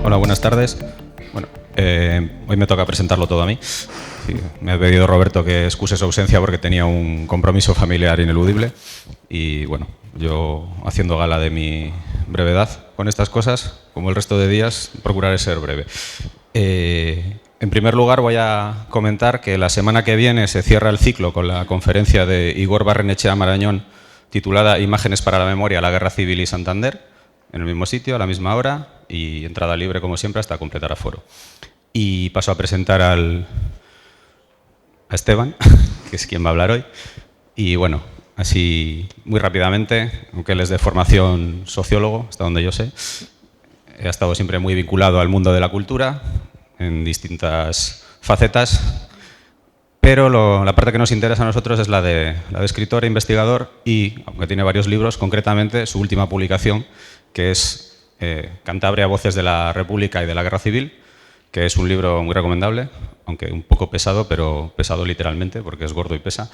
Hola, buenas tardes. Bueno, hoy me toca presentarlo todo a mí. Sí, me ha pedido Roberto que excuse su ausencia porque tenía un compromiso familiar ineludible y bueno, yo haciendo gala de mi brevedad con estas cosas, como el resto de días, procuraré ser breve. En primer lugar voy a comentar que la semana que viene se cierra el ciclo con la conferencia de Igor Barrenechea Marañón titulada Imágenes para la memoria, la guerra civil y Santander, en el mismo sitio, a la misma hora y entrada libre como siempre hasta completar aforo. Y paso a presentar a Esteban, que es quien va a hablar hoy. Y bueno, así muy rápidamente, aunque él es de formación sociólogo, hasta donde yo sé, ha estado siempre muy vinculado al mundo de la cultura en distintas facetas, pero la parte que nos interesa a nosotros es la de escritor e investigador y, aunque tiene varios libros, concretamente su última publicación, que es Cantabria, Voces de la República y de la Guerra Civil, que es un libro muy recomendable, aunque un poco pesado, pero pesado literalmente, porque es gordo y pesa,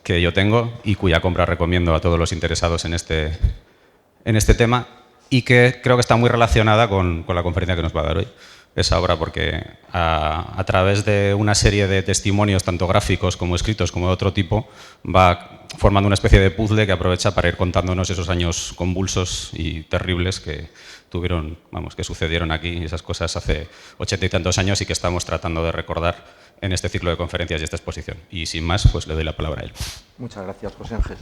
que yo tengo y cuya compra recomiendo a todos los interesados en este tema y que creo que está muy relacionada con la conferencia que nos va a dar hoy. Esa obra porque a través de una serie de testimonios, tanto gráficos como escritos como de otro tipo, va formando una especie de puzzle que aprovecha para ir contándonos esos años convulsos y terribles que tuvieron, que sucedieron aquí, esas cosas hace 80 y tantos años y que estamos tratando de recordar en este ciclo de conferencias y esta exposición. Y sin más, pues le doy la palabra a él. Muchas gracias, José Ángel.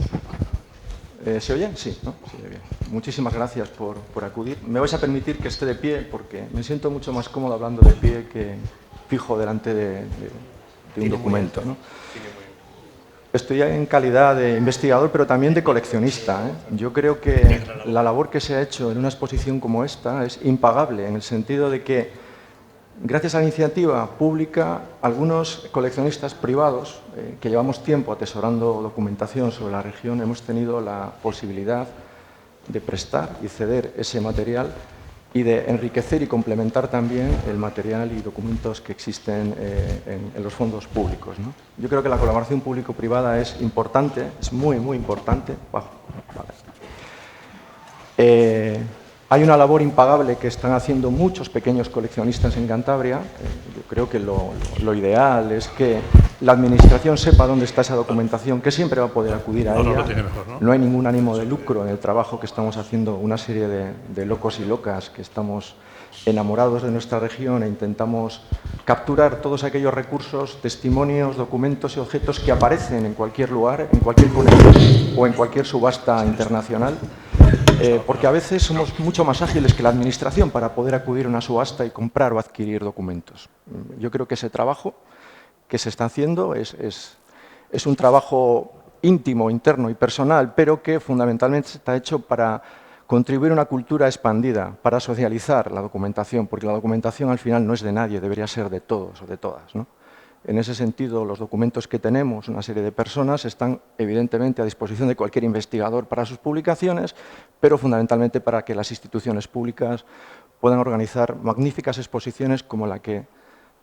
¿Se oye? Sí, ¿no? Se oye bien. Muchísimas gracias por acudir. Me vais a permitir que esté de pie porque me siento mucho más cómodo hablando de pie que fijo delante de un documento, ¿no? Estoy en calidad de investigador, pero también de coleccionista, ¿eh? Yo creo que la labor que se ha hecho en una exposición como esta es impagable, en el sentido de que, gracias a la iniciativa pública, algunos coleccionistas privados que llevamos tiempo atesorando documentación sobre la región hemos tenido la posibilidad de prestar y ceder ese material y de enriquecer y complementar también el material y documentos que existen en los fondos públicos, ¿no? Yo creo que la colaboración público-privada es importante, es muy, muy importante. Hay una labor impagable que están haciendo muchos pequeños coleccionistas en Cantabria. Yo creo que lo ideal es que la Administración sepa dónde está esa documentación, que siempre va a poder acudir a ella. No hay ningún ánimo de lucro en el trabajo que estamos haciendo una serie de locos y locas que estamos enamorados de nuestra región e intentamos capturar todos aquellos recursos, testimonios, documentos y objetos que aparecen en cualquier lugar, en cualquier colección o en cualquier subasta internacional. Porque a veces somos mucho más ágiles que la Administración para poder acudir a una subasta y comprar o adquirir documentos. Yo creo que ese trabajo que se está haciendo es un trabajo íntimo, interno y personal, pero que fundamentalmente está hecho para contribuir a una cultura expandida, para socializar la documentación, porque la documentación al final no es de nadie, debería ser de todos o de todas, ¿no? En ese sentido, los documentos que tenemos, una serie de personas, están evidentemente a disposición de cualquier investigador para sus publicaciones, pero fundamentalmente para que las instituciones públicas puedan organizar magníficas exposiciones como la que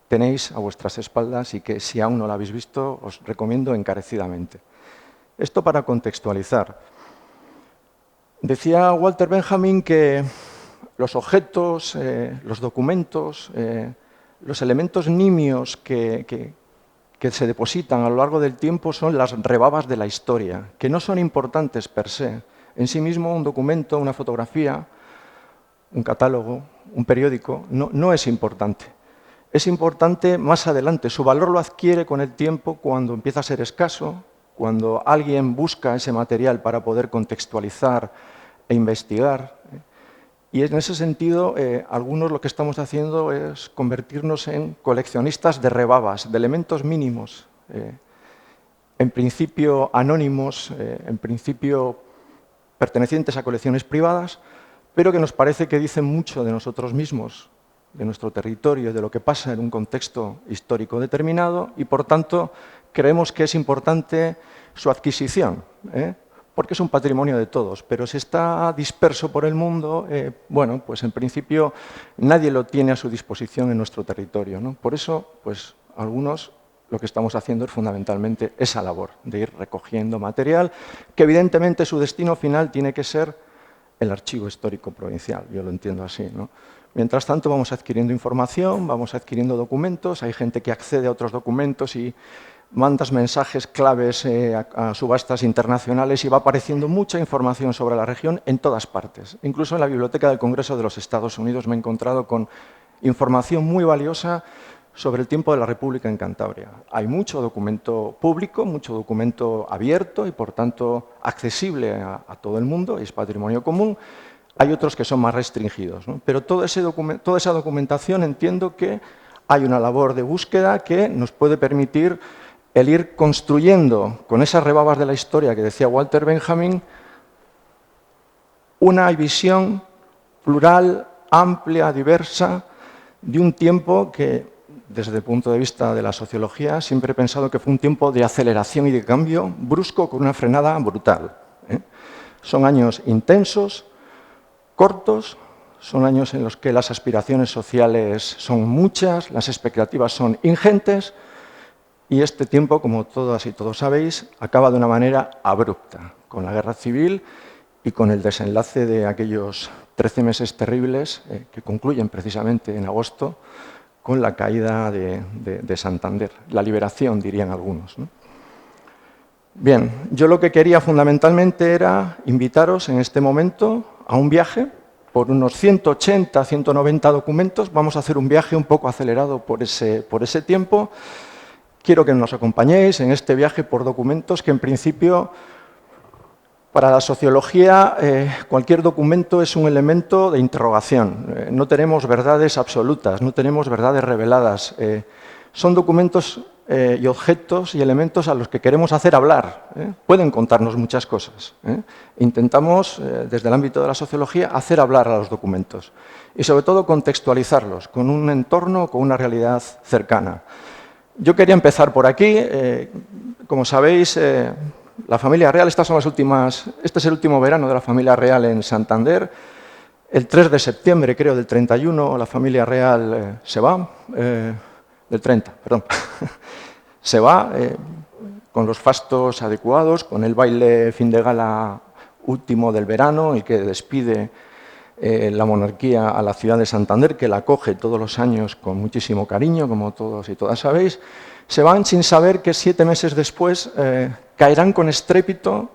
tenéis a vuestras espaldas y que, si aún no la habéis visto, os recomiendo encarecidamente. Esto para contextualizar. Decía Walter Benjamin que los objetos, los documentos, los elementos nimios que se depositan a lo largo del tiempo son las rebabas de la historia, que no son importantes per se. En sí mismo, un documento, una fotografía, un catálogo, un periódico, no es importante. Es importante más adelante. Su valor lo adquiere con el tiempo cuando empieza a ser escaso, cuando alguien busca ese material para poder contextualizar e investigar. Y en ese sentido, algunos lo que estamos haciendo es convertirnos en coleccionistas de rebabas, de elementos mínimos, en principio anónimos, en principio pertenecientes a colecciones privadas, pero que nos parece que dicen mucho de nosotros mismos, de nuestro territorio, de lo que pasa en un contexto histórico determinado y, por tanto, creemos que es importante su adquisición, porque es un patrimonio de todos, pero si está disperso por el mundo, bueno, pues en principio nadie lo tiene a su disposición en nuestro territorio, ¿no? Por eso, pues algunos lo que estamos haciendo es fundamentalmente esa labor de ir recogiendo material, que evidentemente su destino final tiene que ser el archivo histórico provincial, yo lo entiendo así, ¿no? Mientras tanto, vamos adquiriendo información, vamos adquiriendo documentos, hay gente que accede a otros documentos y mandas mensajes claves a subastas internacionales y va apareciendo mucha información sobre la región en todas partes. Incluso en la Biblioteca del Congreso de los Estados Unidos me he encontrado con información muy valiosa sobre el tiempo de la República en Cantabria. Hay mucho documento público, mucho documento abierto y, por tanto, accesible a todo el mundo, es patrimonio común. Hay otros que son más restringidos, ¿no? Pero toda esa documentación entiendo que hay una labor de búsqueda que nos puede permitir el ir construyendo, con esas rebabas de la historia que decía Walter Benjamin, una visión plural, amplia, diversa, de un tiempo que, desde el punto de vista de la sociología, siempre he pensado que fue un tiempo de aceleración y de cambio brusco con una frenada brutal. Son años intensos, cortos, son años en los que las aspiraciones sociales son muchas, las expectativas son ingentes y este tiempo, como todas y todos sabéis, acaba de una manera abrupta, con la guerra civil y con el desenlace de aquellos 13 meses terribles que concluyen precisamente en agosto con la caída de Santander, la liberación, dirían algunos, ¿no? Bien, yo lo que quería fundamentalmente era invitaros en este momento a un viaje por unos 180, 190 documentos. Vamos a hacer un viaje un poco acelerado por ese tiempo. Quiero que nos acompañéis en este viaje por documentos que, en principio, para la sociología, cualquier documento es un elemento de interrogación. No tenemos verdades absolutas, no tenemos verdades reveladas. Son documentos y objetos y elementos a los que queremos hacer hablar. Pueden contarnos muchas cosas. Intentamos, desde el ámbito de la sociología, hacer hablar a los documentos y, sobre todo, contextualizarlos con un entorno, con una realidad cercana. Yo quería empezar por aquí. Como sabéis, la familia real, este es el último verano de la familia real en Santander. El 3 de septiembre, creo, del 31, la familia real se va. Del 30, perdón. Se va con los fastos adecuados, con el baile fin de gala último del verano, el que despide la monarquía a la ciudad de Santander, que la acoge todos los años con muchísimo cariño, como todos y todas sabéis. Se van sin saber que 7 meses después caerá con estrépito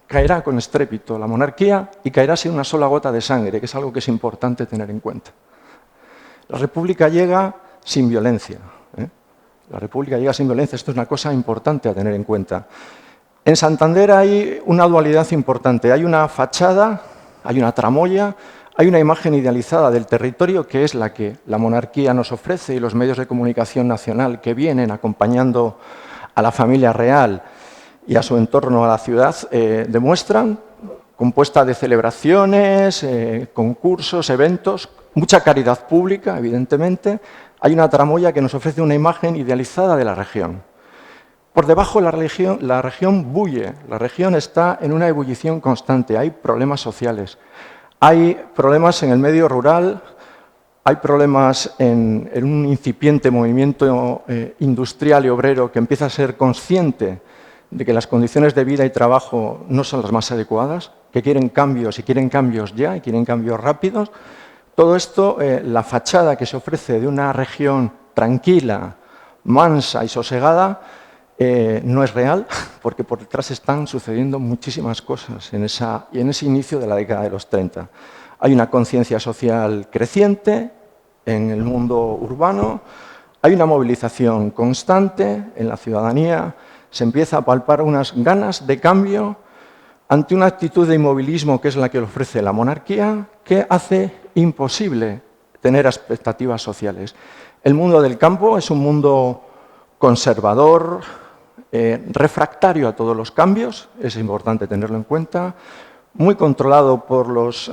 la monarquía y caerá sin una sola gota de sangre, que es algo que es importante tener en cuenta. La República llega sin violencia. La República llega sin violencia, esto es una cosa importante a tener en cuenta. En Santander hay una dualidad importante, hay una fachada, hay una tramoya, hay una imagen idealizada del territorio que es la que la monarquía nos ofrece y los medios de comunicación nacional que vienen acompañando a la familia real y a su entorno, a la ciudad, demuestran, compuesta de celebraciones, concursos, eventos, mucha caridad pública, evidentemente. Hay una tramoya que nos ofrece una imagen idealizada de la región. Por debajo la región bulle, la región está en una ebullición constante, hay problemas sociales, hay problemas en el medio rural, hay problemas en un incipiente movimiento industrial y obrero que empieza a ser consciente de que las condiciones de vida y trabajo no son las más adecuadas, que quieren cambios y quieren cambios ya y quieren cambios rápidos. Todo esto, la fachada que se ofrece de una región tranquila, mansa y sosegada, no es real, porque por detrás están sucediendo muchísimas cosas en ese inicio de la década de los 30. Hay una conciencia social creciente en el mundo urbano, hay una movilización constante en la ciudadanía, se empieza a palpar unas ganas de cambio ante una actitud de inmovilismo que es la que le ofrece la monarquía, que hace imposible tener expectativas sociales. El mundo del campo es un mundo conservador, refractario a todos los cambios, es importante tenerlo en cuenta, muy controlado por los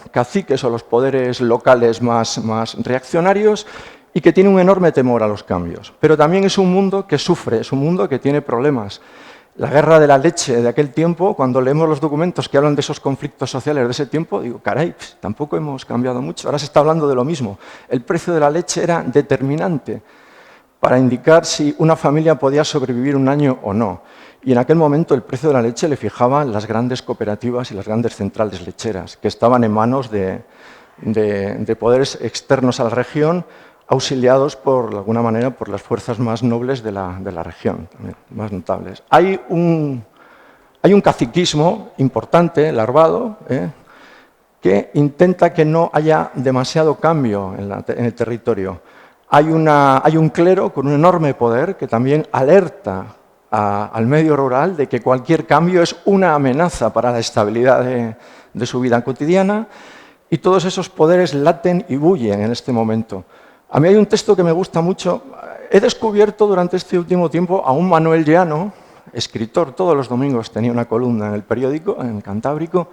caciques o los poderes locales más reaccionarios y que tiene un enorme temor a los cambios. Pero también es un mundo que sufre, es un mundo que tiene problemas. La guerra de la leche de aquel tiempo, cuando leemos los documentos que hablan de esos conflictos sociales de ese tiempo, digo, caray, tampoco hemos cambiado mucho, ahora se está hablando de lo mismo. El precio de la leche era determinante para indicar si una familia podía sobrevivir un año o no. Y en aquel momento el precio de la leche le fijaban las grandes cooperativas y las grandes centrales lecheras, que estaban en manos de de poderes externos a la región, auxiliados, de alguna manera, por las fuerzas más nobles de la región, también, más notables. Hay un caciquismo importante, larvado, que intenta que no haya demasiado cambio en el territorio. Hay un clero con un enorme poder que también alerta al medio rural de que cualquier cambio es una amenaza para la estabilidad de su vida cotidiana, y todos esos poderes laten y bullen en este momento. A mí hay un texto que me gusta mucho. He descubierto durante este último tiempo a un Manuel Llano, escritor, todos los domingos tenía una columna en el periódico, en Cantábrico,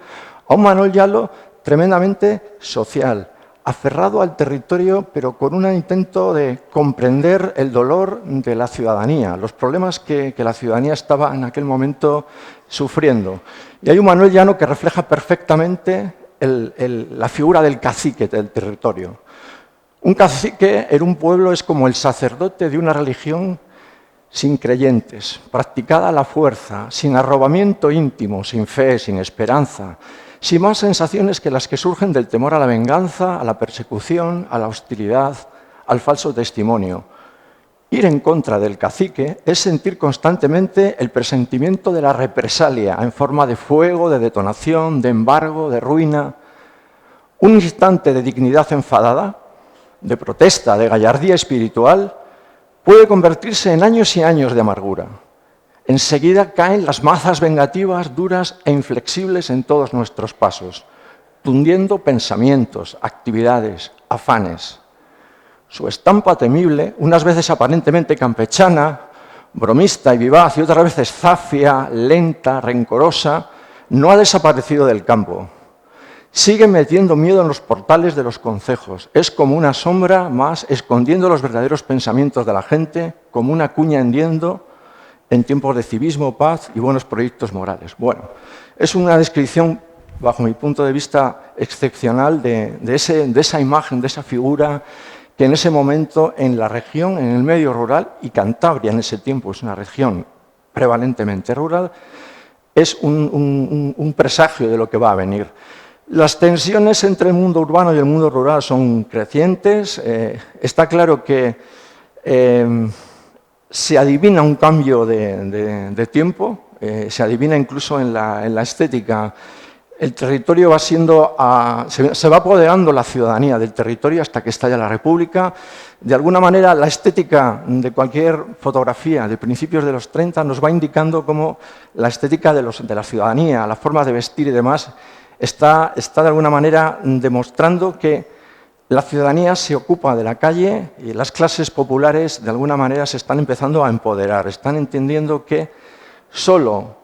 a un Manuel Llano tremendamente social, aferrado al territorio, pero con un intento de comprender el dolor de la ciudadanía, los problemas que la ciudadanía estaba en aquel momento sufriendo. Y hay un Manuel Llano que refleja perfectamente la figura del cacique del territorio. Un cacique en un pueblo es como el sacerdote de una religión sin creyentes, practicada a la fuerza, sin arrobamiento íntimo, sin fe, sin esperanza, sin más sensaciones que las que surgen del temor a la venganza, a la persecución, a la hostilidad, al falso testimonio. Ir en contra del cacique es sentir constantemente el presentimiento de la represalia en forma de fuego, de detonación, de embargo, de ruina. Un instante de dignidad enfadada, de protesta, de gallardía espiritual, puede convertirse en años y años de amargura. Enseguida caen las mazas vengativas, duras e inflexibles en todos nuestros pasos, tundiendo pensamientos, actividades, afanes. Su estampa temible, unas veces aparentemente campechana, bromista y vivaz, y otras veces zafia, lenta, rencorosa, no ha desaparecido del campo. Sigue metiendo miedo en los portales de los concejos. Es como una sombra más escondiendo los verdaderos pensamientos de la gente, como una cuña hendiendo en tiempos de civismo, paz y buenos proyectos morales. Bueno, es una descripción, bajo mi punto de vista, excepcional de esa imagen, de esa figura que en ese momento en la región, en el medio rural, y Cantabria en ese tiempo es una región prevalentemente rural, es un presagio de lo que va a venir. Las tensiones entre el mundo urbano y el mundo rural son crecientes. Está claro que se adivina un cambio de tiempo, se adivina incluso en la estética. El territorio se va apoderando la ciudadanía del territorio hasta que estalla la República. De alguna manera, la estética de cualquier fotografía de principios de los 30 nos va indicando cómo la estética de la ciudadanía, la forma de vestir y demás, está de alguna manera demostrando que la ciudadanía se ocupa de la calle y las clases populares de alguna manera se están empezando a empoderar, están entendiendo que solo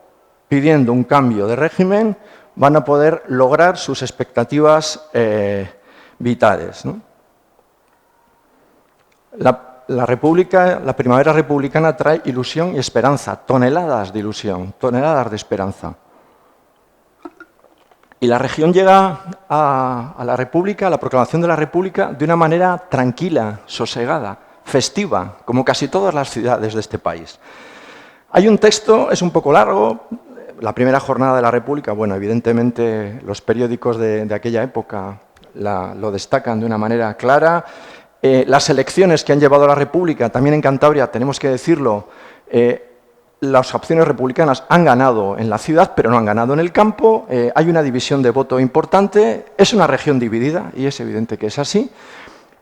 pidiendo un cambio de régimen van a poder lograr sus expectativas vitales, ¿no? La primavera republicana trae ilusión y esperanza, toneladas de ilusión, toneladas de esperanza. Y la región llega a la República, a la proclamación de la República, de una manera tranquila, sosegada, festiva, como casi todas las ciudades de este país. Hay un texto, es un poco largo, la primera jornada de la República, bueno, evidentemente los periódicos de aquella época lo destacan de una manera clara. Las elecciones que han llevado a la República, también en Cantabria, tenemos que decirlo, las opciones republicanas han ganado en la ciudad, pero no han ganado en el campo. Hay una división de voto importante. Es una región dividida, y es evidente que es así.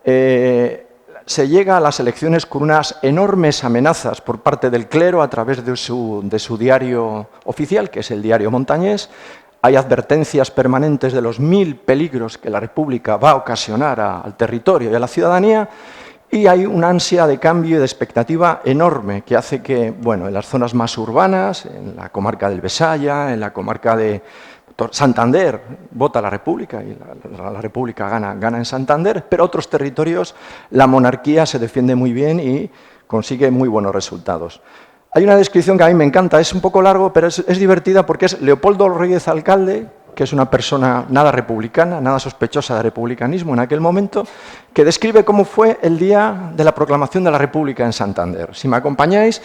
Se llega a las elecciones con unas enormes amenazas por parte del clero a través de su diario oficial, que es el diario montañés. Hay advertencias permanentes de los 1000 peligros que la República va a ocasionar al territorio y a la ciudadanía. Y hay una ansia de cambio y de expectativa enorme que hace que, bueno, en las zonas más urbanas, en la comarca del Besaya, en la comarca de Santander, vota la República y la República gana en Santander, pero otros territorios la monarquía se defiende muy bien y consigue muy buenos resultados. Hay una descripción que a mí me encanta, es un poco largo, pero es divertida porque es Leopoldo Rodríguez Alcalde, que es una persona nada republicana, nada sospechosa de republicanismo en aquel momento, que describe cómo fue el día de la proclamación de la República en Santander. Si me acompañáis,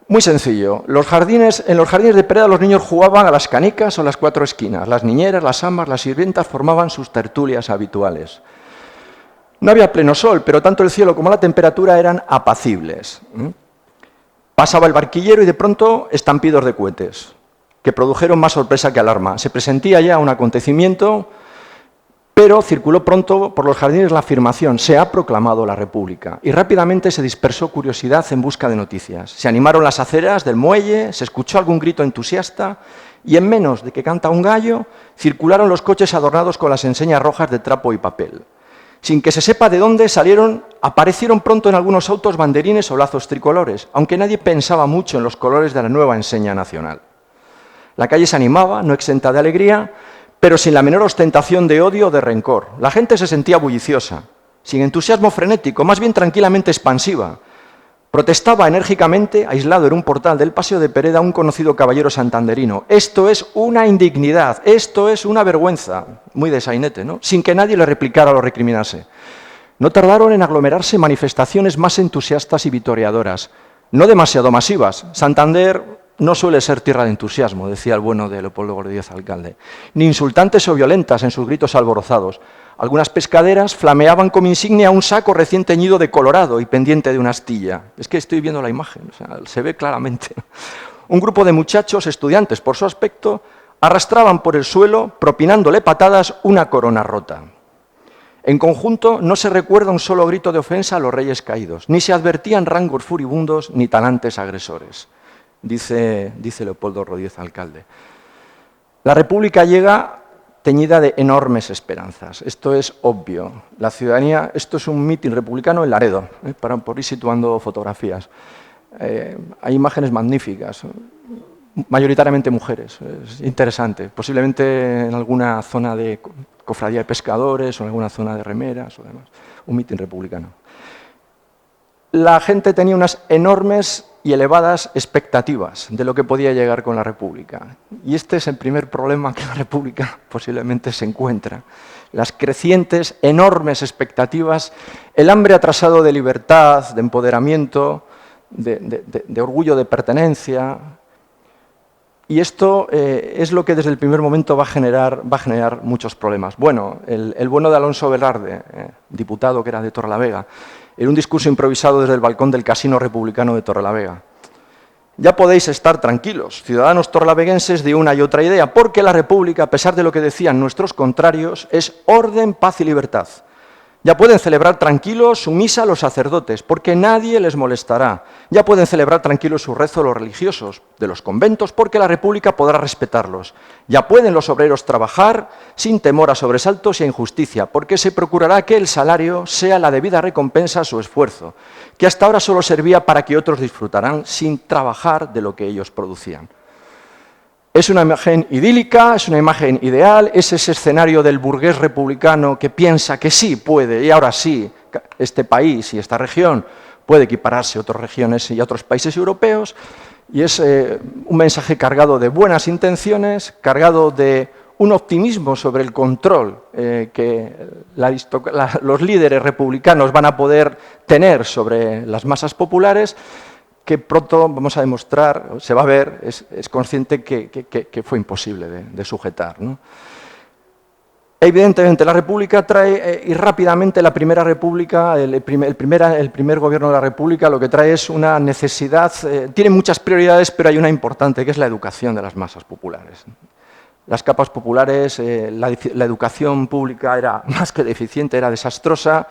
Muy sencillo. En los jardines de Pereda los niños jugaban a las canicas o a las cuatro esquinas. Las niñeras, las amas, las sirvientas formaban sus tertulias habituales. No había pleno sol, pero tanto el cielo como la temperatura eran apacibles. Pasaba el barquillero y de pronto estampidos de cohetes, que produjeron más sorpresa que alarma. Se presentía ya un acontecimiento, pero circuló pronto por los jardines la afirmación: se ha proclamado la República. Y rápidamente se dispersó curiosidad en busca de noticias. Se animaron las aceras del muelle, se escuchó algún grito entusiasta y en menos de que canta un gallo, circularon los coches adornados con las enseñas rojas de trapo y papel. Sin que se sepa de dónde aparecieron pronto en algunos autos banderines o lazos tricolores, aunque nadie pensaba mucho en los colores de la nueva enseña nacional. La calle se animaba, no exenta de alegría, pero sin la menor ostentación de odio o de rencor. La gente se sentía bulliciosa, sin entusiasmo frenético, más bien tranquilamente expansiva. Protestaba enérgicamente, aislado en un portal del Paseo de Pereda, un conocido caballero santanderino: esto es una indignidad, esto es una vergüenza. Muy de sainete, ¿no? Sin que nadie le replicara o lo recriminase. No tardaron en aglomerarse manifestaciones más entusiastas y vitoreadoras, no demasiado masivas. Santander no suele ser tierra de entusiasmo, decía el bueno de Leopoldo Gordillo, alcalde, ni insultantes o violentas en sus gritos alborozados. Algunas pescaderas flameaban como insignia un saco recién teñido de colorado y pendiente de una astilla. Es que estoy viendo la imagen, o sea, se ve claramente. Un grupo de muchachos, estudiantes por su aspecto, arrastraban por el suelo, propinándole patadas, una corona rota. En conjunto no se recuerda un solo grito de ofensa a los reyes caídos, ni se advertían rangos furibundos ni talantes agresores. Dice Leopoldo Rodríguez, alcalde. La República llega teñida de enormes esperanzas. Esto es obvio. La ciudadanía, esto es un mitin republicano en Laredo, por ir situando fotografías. Hay imágenes magníficas, mayoritariamente mujeres. Es interesante. Posiblemente en alguna zona de cofradía de pescadores o en alguna zona de remeras o demás. Un mitin republicano. La gente tenía unas enormes y elevadas expectativas de lo que podía llegar con la República. Y este es el primer problema que la República posiblemente se encuentra. Las crecientes, enormes expectativas, el hambre atrasado de libertad, de empoderamiento, de orgullo de pertenencia. Y esto es lo que desde el primer momento va a generar muchos problemas. Bueno, el bueno de Alonso Velarde, diputado que era de Torrelavega, en un discurso improvisado desde el balcón del Casino Republicano de Torrelavega: ya podéis estar tranquilos, ciudadanos torrelaveguenses, de una y otra idea, porque la República, a pesar de lo que decían nuestros contrarios, es orden, paz y libertad. Ya pueden celebrar tranquilos su misa los sacerdotes, porque nadie les molestará. Ya pueden celebrar tranquilos su rezo los religiosos de los conventos, porque la República podrá respetarlos. Ya pueden los obreros trabajar sin temor a sobresaltos y a injusticia, porque se procurará que el salario sea la debida recompensa a su esfuerzo, que hasta ahora solo servía para que otros disfrutaran sin trabajar de lo que ellos producían. Es una imagen idílica, es una imagen ideal, es ese escenario del burgués republicano que piensa que sí puede, y ahora sí, este país y esta región puede equipararse a otras regiones y a otros países europeos, y es un mensaje cargado de buenas intenciones, cargado de un optimismo sobre el control que los líderes republicanos van a poder tener sobre las masas populares, que pronto vamos a demostrar, se va a ver, es consciente que fue imposible de sujetar, ¿no? Evidentemente, la República trae, y rápidamente la Primera República, el primer gobierno de la República, lo que trae es una necesidad, tiene muchas prioridades, pero hay una importante, que es la educación de las masas populares. Las capas populares, la educación pública era más que deficiente, era desastrosa.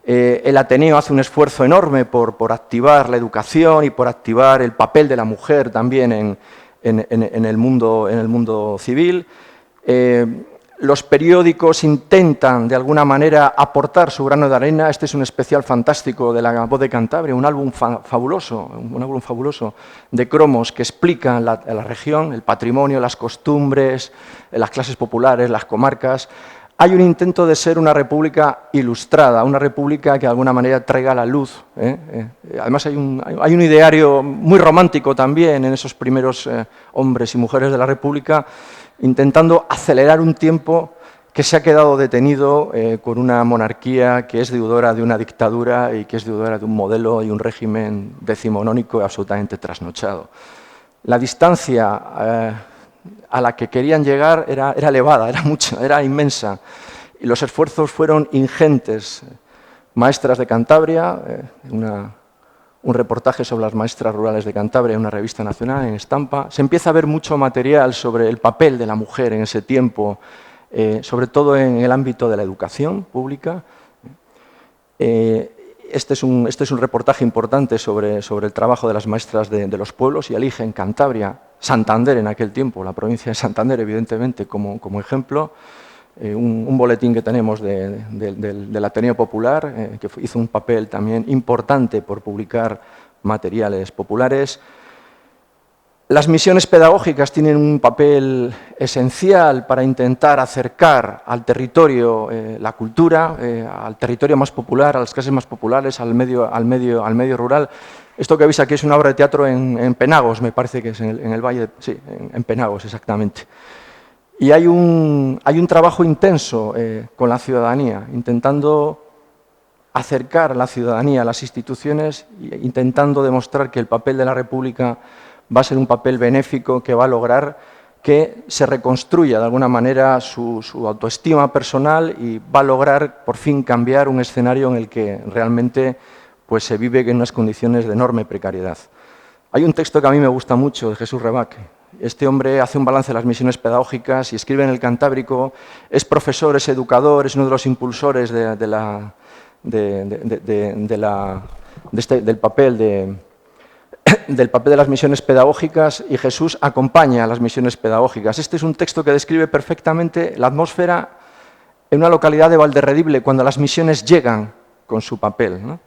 El Ateneo hace un esfuerzo enorme por activar la educación y por activar el papel de la mujer también en el mundo civil. Los periódicos intentan de alguna manera aportar su grano de arena. Este es un especial fantástico de La Voz de Cantabria, un álbum fabuloso de cromos que explican la región, el patrimonio, las costumbres, las clases populares, las comarcas. Hay un intento de ser una república ilustrada, una república que de alguna manera traiga la luz. Además hay un ideario muy romántico también en esos primeros hombres y mujeres de la república, intentando acelerar un tiempo que se ha quedado detenido con una monarquía que es deudora de una dictadura y que es deudora de un modelo y un régimen decimonónico absolutamente trasnochado. La distancia a la que querían llegar era elevada, era inmensa, y los esfuerzos fueron ingentes. Maestras de Cantabria, un reportaje sobre las maestras rurales de Cantabria en una revista nacional, en Estampa. Se empieza a ver mucho material sobre el papel de la mujer en ese tiempo, sobre todo en el ámbito de la educación pública. Este es un reportaje importante sobre el trabajo de las maestras de los pueblos, y elige en Cantabria, Santander en aquel tiempo, la provincia de Santander, evidentemente, como ejemplo. Un boletín que tenemos del Ateneo Popular, que hizo un papel también importante por publicar materiales populares. Las misiones pedagógicas tienen un papel esencial para intentar acercar al territorio la cultura, al territorio más popular, a las clases más populares, al medio rural. Esto que veis aquí es una obra de teatro en Penagos, me parece que es en el Valle, sí, en Penagos exactamente. Y hay un trabajo intenso con la ciudadanía, intentando acercar a la ciudadanía a las instituciones, intentando demostrar que el papel de la República va a ser un papel benéfico que va a lograr que se reconstruya de alguna manera su autoestima personal, y va a lograr por fin cambiar un escenario en el que realmente pues, se vive en unas condiciones de enorme precariedad. Hay un texto que a mí me gusta mucho, de Jesús Rebac. Este hombre hace un balance de las misiones pedagógicas y escribe en el Cantábrico, es profesor, es educador, es uno de los impulsores del papel de las misiones pedagógicas, y Jesús acompaña a las misiones pedagógicas. Este es un texto que describe perfectamente la atmósfera en una localidad de Valderredible cuando las misiones llegan con su papel, ¿no?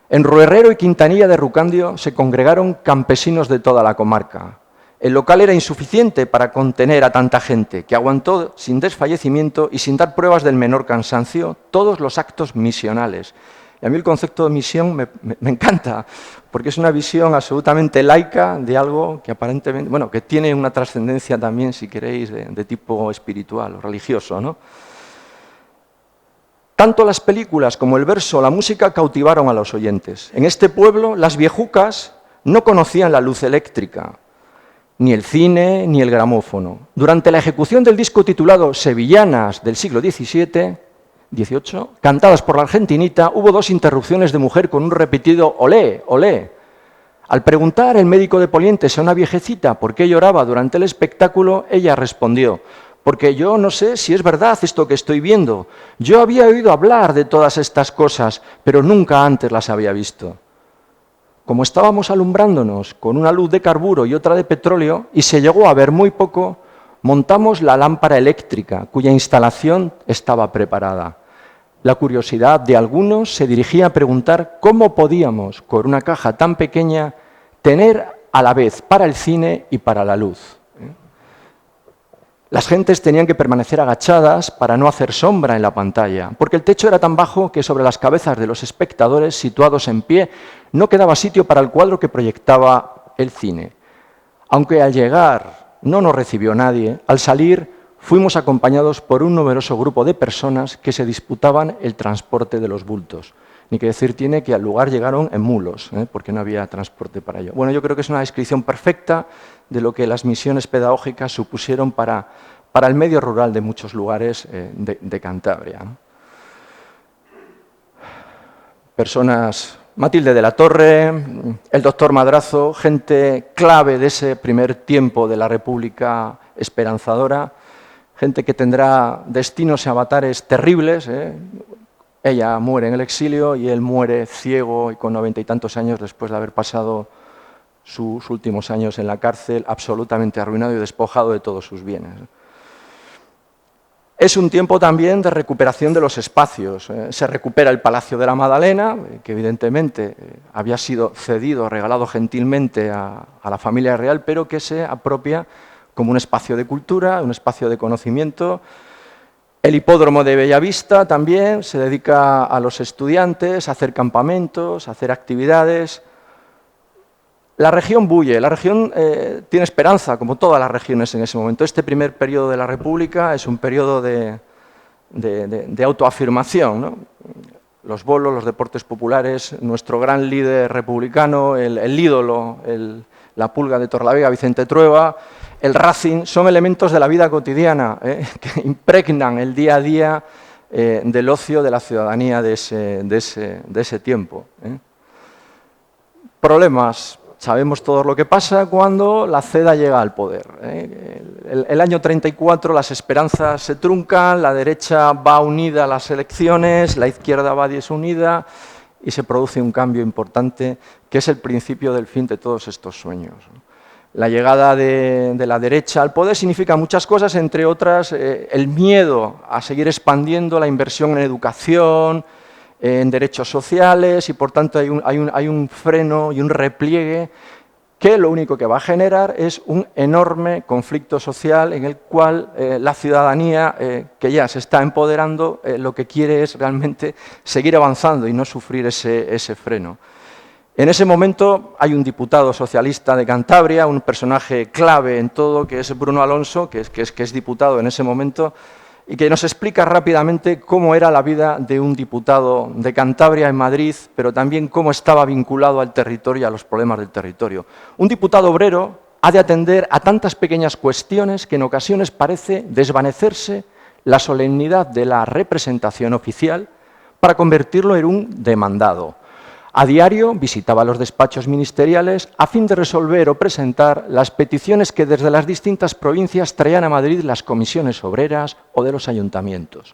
En Ruerrero y Quintanilla de Rucandio se congregaron campesinos de toda la comarca. El local era insuficiente para contener a tanta gente, que aguantó sin desfallecimiento y sin dar pruebas del menor cansancio todos los actos misionales. Y a mí el concepto de misión me encanta, porque es una visión absolutamente laica de algo que aparentemente, bueno, que tiene una trascendencia también, si queréis, de tipo espiritual o religioso, ¿no? Tanto las películas como el verso o la música cautivaron a los oyentes. En este pueblo, las viejucas no conocían la luz eléctrica, ni el cine, ni el gramófono. Durante la ejecución del disco titulado Sevillanas del siglo XVIII, cantadas por la argentinita, hubo 2 interrupciones de mujer con un repetido olé, olé. Al preguntar el médico de Polientes a una viejecita por qué lloraba durante el espectáculo, ella respondió: porque yo no sé si es verdad esto que estoy viendo. Yo había oído hablar de todas estas cosas, pero nunca antes las había visto. Como estábamos alumbrándonos con una luz de carburo y otra de petróleo, y se llegó a ver muy poco, montamos la lámpara eléctrica, cuya instalación estaba preparada. La curiosidad de algunos se dirigía a preguntar cómo podíamos, con una caja tan pequeña, tener a la vez para el cine y para la luz. Las gentes tenían que permanecer agachadas para no hacer sombra en la pantalla, porque el techo era tan bajo que sobre las cabezas de los espectadores situados en pie no quedaba sitio para el cuadro que proyectaba el cine. Aunque al llegar no nos recibió nadie, al salir fuimos acompañados por un numeroso grupo de personas que se disputaban el transporte de los bultos. Ni que decir tiene que al lugar llegaron en mulos, porque no había transporte para ello. Bueno, yo creo que es una descripción perfecta de lo que las misiones pedagógicas supusieron para el medio rural de muchos lugares de Cantabria. Personas, Matilde de la Torre, el doctor Madrazo, gente clave de ese primer tiempo de la República esperanzadora, gente que tendrá destinos y avatares terribles. Ella muere en el exilio y él muere ciego y con 90 y tantos años después de haber pasado sus últimos años en la cárcel, absolutamente arruinado y despojado de todos sus bienes. Es un tiempo también de recuperación de los espacios. Se recupera el Palacio de la Madalena, que evidentemente había sido cedido, regalado gentilmente a la familia real, pero que se apropia como un espacio de cultura, un espacio de conocimiento. El hipódromo de Bellavista también se dedica a los estudiantes, a hacer campamentos, a hacer actividades. La región bulle, la región tiene esperanza, como todas las regiones en ese momento. Este primer periodo de la República es un periodo de de autoafirmación, ¿no? Los bolos, los deportes populares, nuestro gran líder republicano, el ídolo, la Pulga de Torlavega, Vicente Trueba, el Racing, son elementos de la vida cotidiana que impregnan el día a día del ocio de la ciudadanía de ese tiempo. Problemas. Sabemos todo lo que pasa cuando la CEDA llega al poder. El año 34 las esperanzas se truncan, la derecha va unida a las elecciones, la izquierda va desunida y se produce un cambio importante que es el principio del fin de todos estos sueños. La llegada de la derecha al poder significa muchas cosas, entre otras el miedo a seguir expandiendo la inversión en educación, en derechos sociales, y por tanto hay un freno y un repliegue que lo único que va a generar es un enorme conflicto social en el cual la ciudadanía que ya se está empoderando lo que quiere es realmente seguir avanzando y no sufrir ese freno. En ese momento hay un diputado socialista de Cantabria, un personaje clave en todo, que es Bruno Alonso, que es diputado en ese momento, y que nos explica rápidamente cómo era la vida de un diputado de Cantabria en Madrid, pero también cómo estaba vinculado al territorio y a los problemas del territorio. Un diputado obrero ha de atender a tantas pequeñas cuestiones que en ocasiones parece desvanecerse la solemnidad de la representación oficial para convertirlo en un demandado. A diario visitaba los despachos ministeriales a fin de resolver o presentar las peticiones que desde las distintas provincias traían a Madrid las comisiones obreras o de los ayuntamientos.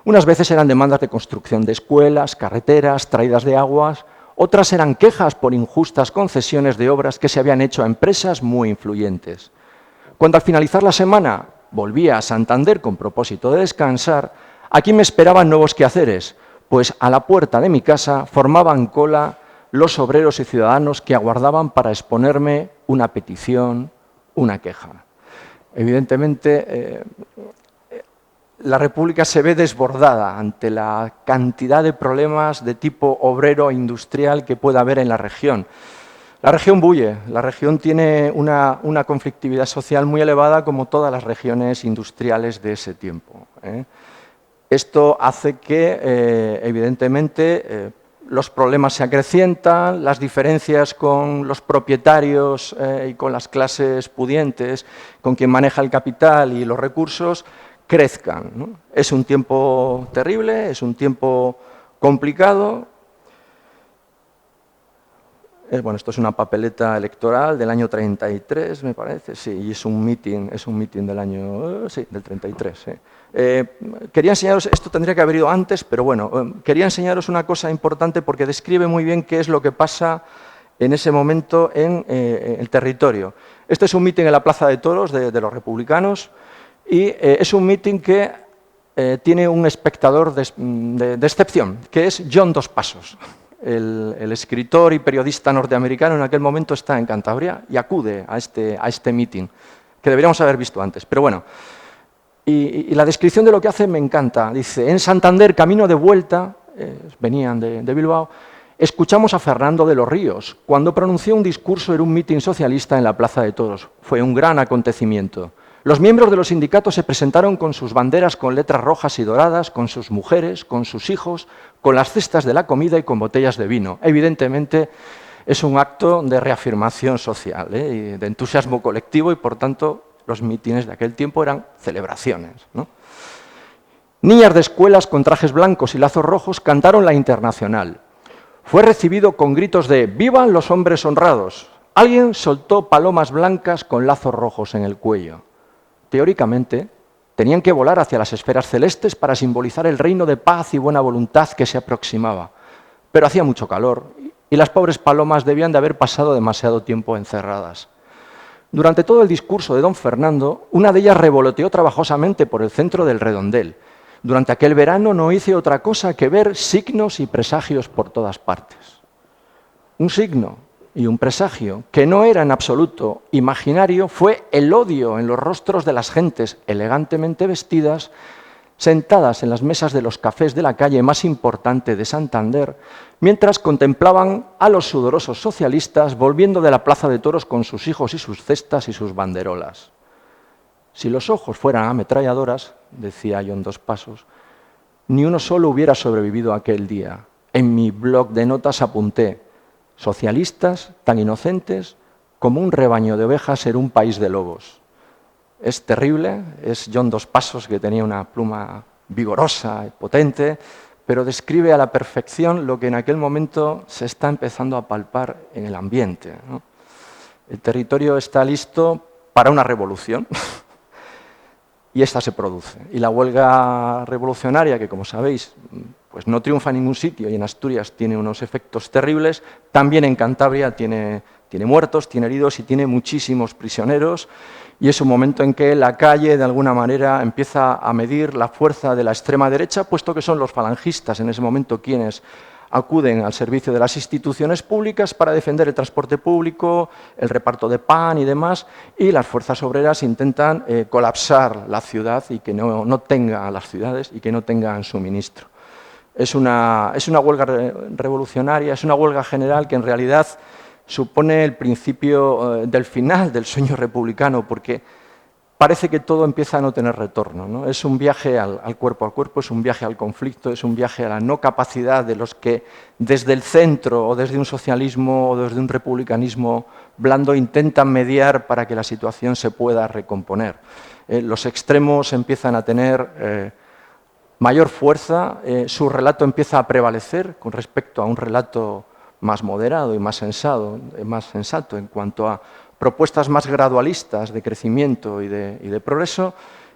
Unas veces eran demandas de construcción de escuelas, carreteras, traídas de aguas, otras eran quejas por injustas concesiones de obras que se habían hecho a empresas muy influyentes. Cuando al finalizar la semana volvía a Santander con propósito de descansar, aquí me esperaban nuevos quehaceres, pues a la puerta de mi casa formaban cola los obreros y ciudadanos que aguardaban para exponerme una petición, una queja. Evidentemente, la República se ve desbordada ante la cantidad de problemas de tipo obrero e industrial que pueda haber en la región. La región bulle, la región tiene una conflictividad social muy elevada como todas las regiones industriales de ese tiempo. Esto hace que, evidentemente, los problemas se acrecientan, las diferencias con los propietarios y con las clases pudientes, con quien maneja el capital y los recursos, crezcan, ¿no? Es un tiempo terrible, es un tiempo complicado. Bueno, esto es una papeleta electoral del año 33, me parece, sí, y es un meeting del año, sí, del 33, sí. Quería enseñaros, esto tendría que haber ido antes, pero bueno, quería enseñaros una cosa importante porque describe muy bien qué es lo que pasa en ese momento en el territorio. Este es un meeting en la Plaza de Toros de los republicanos y es un meeting que tiene un espectador de excepción, que es John Dos Passos. El escritor y periodista norteamericano en aquel momento está en Cantabria y acude a este meeting, que deberíamos haber visto antes, pero bueno. Y la descripción de lo que hace me encanta. Dice, en Santander, camino de vuelta, venían de Bilbao, escuchamos a Fernando de los Ríos, cuando pronunció un discurso en un mitin socialista en la Plaza de Toros. Fue un gran acontecimiento. Los miembros de los sindicatos se presentaron con sus banderas con letras rojas y doradas, con sus mujeres, con sus hijos, con las cestas de la comida y con botellas de vino. Evidentemente, es un acto de reafirmación social, y de entusiasmo colectivo y, por tanto, los mítines de aquel tiempo eran celebraciones, ¿no? Niñas de escuelas con trajes blancos y lazos rojos cantaron la Internacional. Fue recibido con gritos de ¡vivan los hombres honrados! Alguien soltó palomas blancas con lazos rojos en el cuello. Teóricamente, tenían que volar hacia las esferas celestes para simbolizar el reino de paz y buena voluntad que se aproximaba. Pero hacía mucho calor y las pobres palomas debían de haber pasado demasiado tiempo encerradas. Durante todo el discurso de don Fernando, una de ellas revoloteó trabajosamente por el centro del redondel. Durante aquel verano no hice otra cosa que ver signos y presagios por todas partes. Un signo y un presagio que no era en absoluto imaginario fue el odio en los rostros de las gentes elegantemente vestidas, sentadas en las mesas de los cafés de la calle más importante de Santander, mientras contemplaban a los sudorosos socialistas volviendo de la Plaza de Toros con sus hijos y sus cestas y sus banderolas. Si los ojos fueran ametralladoras, decía John Dos Passos, ni uno solo hubiera sobrevivido aquel día. En mi blog de notas apunté: socialistas tan inocentes como un rebaño de ovejas en un país de lobos. Es terrible, es John Dos Passos, que tenía una pluma vigorosa y potente, pero describe a la perfección lo que en aquel momento se está empezando a palpar en el ambiente, ¿no? El territorio está listo para una revolución y esta se produce. Y la huelga revolucionaria, que como sabéis, pues no triunfa en ningún sitio y en Asturias tiene unos efectos terribles, también en Cantabria tiene muertos, tiene heridos y tiene muchísimos prisioneros. Y es un momento en que la calle, de alguna manera, empieza a medir la fuerza de la extrema derecha, puesto que son los falangistas en ese momento quienes acuden al servicio de las instituciones públicas para defender el transporte público, el reparto de pan y demás, y las fuerzas obreras intentan colapsar la ciudad y que no tengan las ciudades y que no tengan suministro. Es una huelga revolucionaria, es una huelga general que en realidad supone el principio del final del sueño republicano, porque parece que todo empieza a no tener retorno, ¿no? Es un viaje al cuerpo a cuerpo, es un viaje al conflicto, es un viaje a la no capacidad de los que desde el centro o desde un socialismo o desde un republicanismo blando intentan mediar para que la situación se pueda recomponer. Los extremos empiezan a tener mayor fuerza, su relato empieza a prevalecer con respecto a un relato más moderado y más sensato en cuanto a propuestas más gradualistas de crecimiento y de progreso,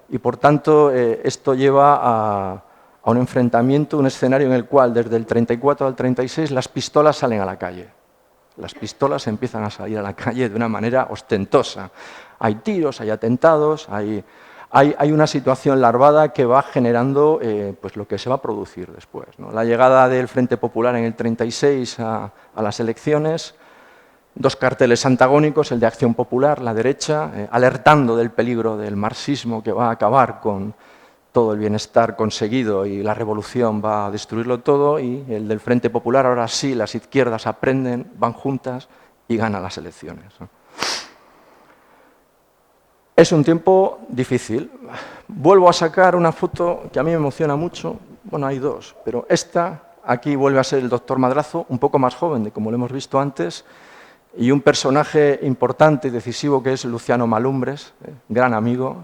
y por tanto esto lleva a un enfrentamiento, un escenario en el cual desde el 34 al 36 las pistolas salen a la calle. Las pistolas empiezan a salir a la calle de una manera ostentosa. Hay tiros, hay atentados, hay una situación larvada que va generando pues lo que se va a producir después, ¿no? La llegada del Frente Popular en el 36 a las elecciones, dos carteles antagónicos, el de Acción Popular, la derecha, alertando del peligro del marxismo que va a acabar con todo el bienestar conseguido y la revolución va a destruirlo todo, y el del Frente Popular, ahora sí, las izquierdas aprenden, van juntas y ganan las elecciones, ¿no? Es un tiempo difícil. Vuelvo a sacar una foto que a mí me emociona mucho. Bueno, hay dos, pero esta, aquí vuelve a ser el doctor Madrazo, un poco más joven de como lo hemos visto antes, y un personaje importante y decisivo que es Luciano Malumbres, gran amigo,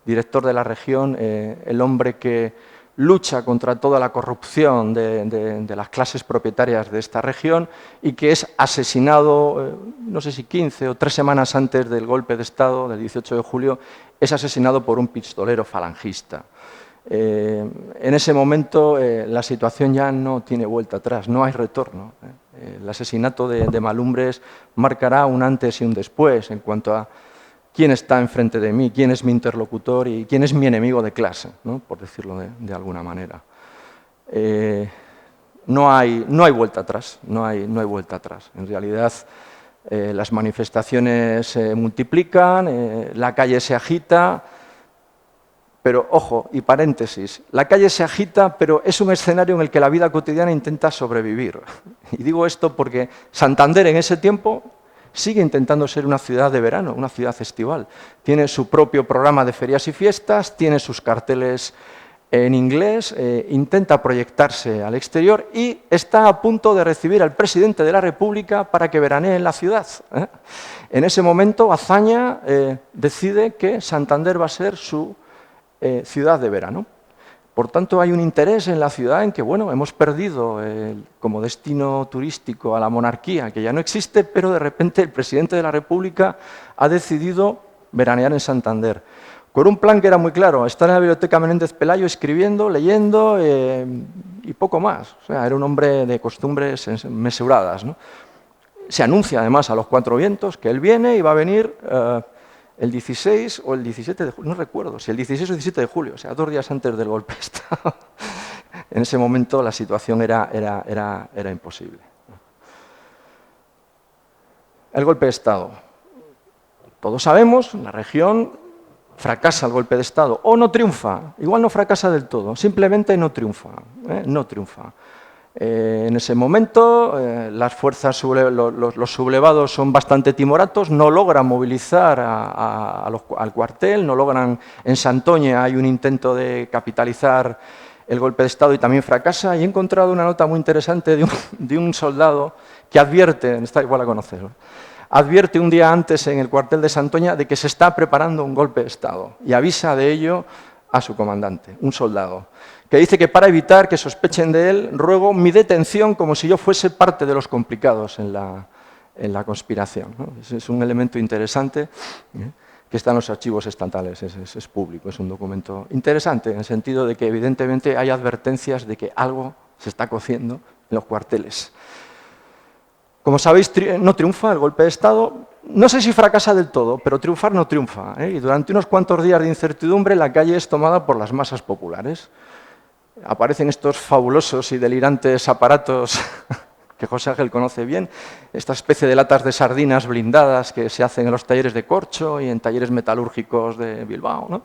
director de la región, el hombre que lucha contra toda la corrupción de las clases propietarias de esta región y que es asesinado, no sé si 15 o 3 semanas antes del golpe de Estado del 18 de julio, es asesinado por un pistolero falangista. En ese momento la situación ya no tiene vuelta atrás, no hay retorno. El asesinato de Malumbres marcará un antes y un después en cuanto a quién está enfrente de mí, quién es mi interlocutor y quién es mi enemigo de clase, ¿no? Por decirlo de alguna manera. No hay vuelta atrás, no hay vuelta atrás. En realidad las manifestaciones se multiplican, la calle se agita, pero ojo, y paréntesis, la calle se agita, pero es un escenario en el que la vida cotidiana intenta sobrevivir. Y digo esto porque Santander en ese tiempo sigue intentando ser una ciudad de verano, una ciudad estival. Tiene su propio programa de ferias y fiestas, tiene sus carteles en inglés, intenta proyectarse al exterior y está a punto de recibir al presidente de la República para que veranee en la ciudad. En ese momento, Azaña decide que Santander va a ser su ciudad de verano. Por tanto, hay un interés en la ciudad en que, bueno, hemos perdido como destino turístico a la monarquía, que ya no existe, pero de repente el presidente de la República ha decidido veranear en Santander, con un plan que era muy claro: estar en la Biblioteca Menéndez Pelayo escribiendo, leyendo y poco más. O sea, era un hombre de costumbres mesuradas, ¿no? Se anuncia además a los 4 vientos que él viene y va a venir el 16 o el 17 de julio, no recuerdo, si el 16 o el 17 de julio, o sea, 2 días antes del golpe de Estado. En ese momento la situación era imposible. El golpe de Estado. Todos sabemos, la región fracasa el golpe de Estado, o no triunfa, igual no fracasa del todo, simplemente no triunfa, no triunfa. En ese momento, las fuerzas, los sublevados son bastante timoratos, no logran movilizar al cuartel, no logran. En Santoña hay un intento de capitalizar el golpe de Estado y también fracasa. Y he encontrado una nota muy interesante de un soldado que advierte, esta igual la conoces, ¿no? Advierte un día antes en el cuartel de Santoña de que se está preparando un golpe de Estado y avisa de ello a su comandante, un soldado, que dice que para evitar que sospechen de él, ruego mi detención como si yo fuese parte de los complicados en la conspiración, ¿no? Es un elemento interesante, que está en los archivos estatales, es público, es un documento interesante, en el sentido de que evidentemente hay advertencias de que algo se está cociendo en los cuarteles. Como sabéis, no triunfa el golpe de Estado. No sé si fracasa del todo, pero triunfar no triunfa, ¿eh? Y durante unos cuantos días de incertidumbre la calle es tomada por las masas populares. Aparecen estos fabulosos y delirantes aparatos que José Ángel conoce bien, esta especie de latas de sardinas blindadas que se hacen en los talleres de corcho y en talleres metalúrgicos de Bilbao, ¿no?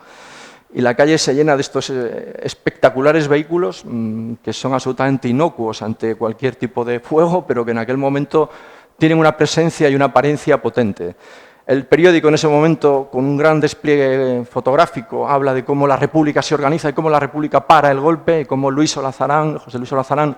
Y la calle se llena de estos espectaculares vehículos que son absolutamente inocuos ante cualquier tipo de fuego, pero que en aquel momento tienen una presencia y una apariencia potente. El periódico en ese momento, con un gran despliegue fotográfico, habla de cómo la República se organiza y cómo la República para el golpe, y cómo José Luis Olazarán,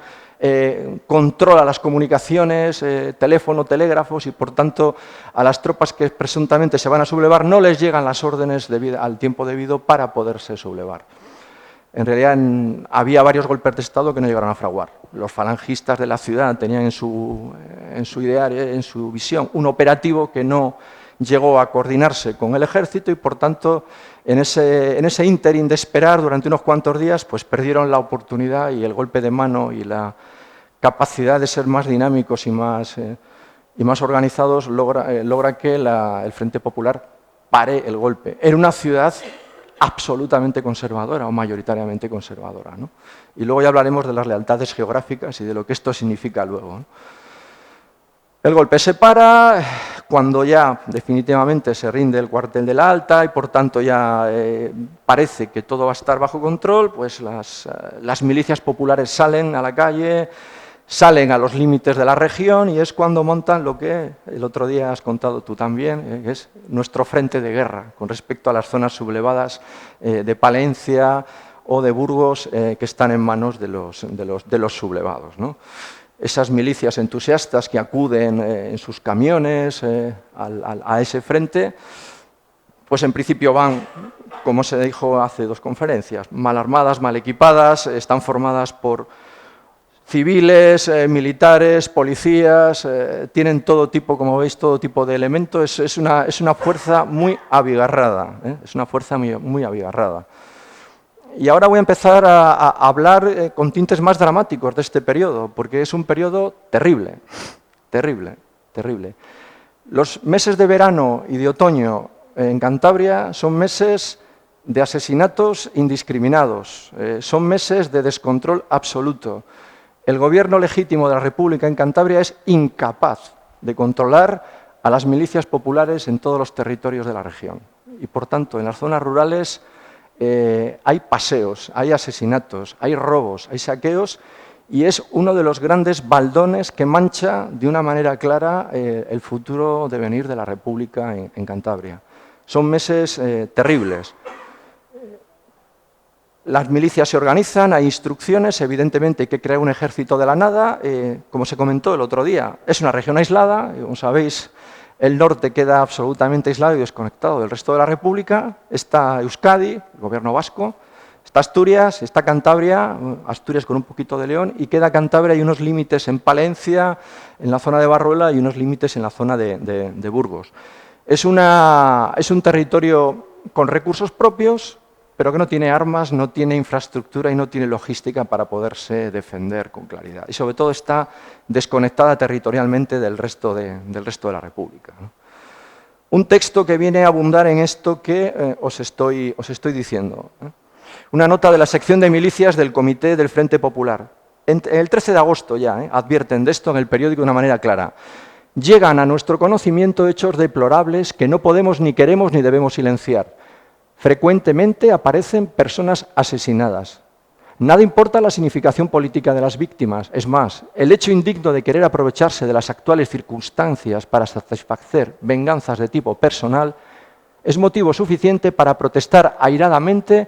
controla las comunicaciones, teléfono, telégrafos, y por tanto a las tropas que presuntamente se van a sublevar no les llegan las órdenes al tiempo debido para poderse sublevar. En realidad había varios golpes de Estado que no llegaron a fraguar. Los falangistas de la ciudad tenían en su ideario, en su visión, un operativo que no llegó a coordinarse con el ejército y, por tanto, en ese ínterin de esperar durante unos cuantos días, pues perdieron la oportunidad y el golpe de mano y la capacidad de ser más dinámicos y más organizados logra que el Frente Popular pare el golpe. Era una ciudad absolutamente conservadora o mayoritariamente conservadora, ¿no? Y luego ya hablaremos de las lealtades geográficas y de lo que esto significa luego, ¿no? El golpe se para cuando ya definitivamente se rinde el cuartel de la Alta y por tanto ya parece que todo va a estar bajo control, pues las milicias populares salen a la calle, salen a los límites de la región y es cuando montan lo que el otro día has contado tú también, que es nuestro frente de guerra con respecto a las zonas sublevadas de Palencia o de Burgos que están en manos de los sublevados, ¿no? Esas milicias entusiastas que acuden en sus camiones a ese frente, pues en principio van, como se dijo hace dos conferencias, mal armadas, mal equipadas, están formadas por civiles, militares, policías, tienen todo tipo, como veis, todo tipo de elementos. Es una fuerza muy abigarrada, es una fuerza muy abigarrada. Y ahora voy a empezar a hablar con tintes más dramáticos de este periodo, porque es un periodo terrible, terrible, terrible. Los meses de verano y de otoño en Cantabria son meses de asesinatos indiscriminados, son meses de descontrol absoluto. El gobierno legítimo de la República en Cantabria es incapaz de controlar a las milicias populares en todos los territorios de la región. Y por tanto, en las zonas rurales hay paseos, hay asesinatos, hay robos, hay saqueos y es uno de los grandes baldones que mancha de una manera clara el futuro devenir de la República en Cantabria. Son meses terribles. Las milicias se organizan, hay instrucciones, evidentemente hay que crear un ejército de la nada, como se comentó el otro día, es una región aislada, como sabéis, el norte queda absolutamente aislado y desconectado del resto de la República, está Euskadi, el gobierno vasco, está Asturias, está Cantabria, Asturias con un poquito de León, y queda Cantabria y unos límites en Palencia, en la zona de Barruela, y unos límites en la zona de Burgos. Es un territorio con recursos propios, pero que no tiene armas, no tiene infraestructura y no tiene logística para poderse defender con claridad. Y sobre todo está desconectada territorialmente del resto de la República, ¿no? Un texto que viene a abundar en esto que os estoy diciendo, ¿eh? Una nota de la sección de milicias del Comité del Frente Popular. El 13 de agosto ya advierten de esto en el periódico de una manera clara. Llegan a nuestro conocimiento hechos deplorables que no podemos ni queremos ni debemos silenciar. Frecuentemente aparecen personas asesinadas. Nada importa la significación política de las víctimas. Es más, el hecho indigno de querer aprovecharse de las actuales circunstancias para satisfacer venganzas de tipo personal es motivo suficiente para protestar airadamente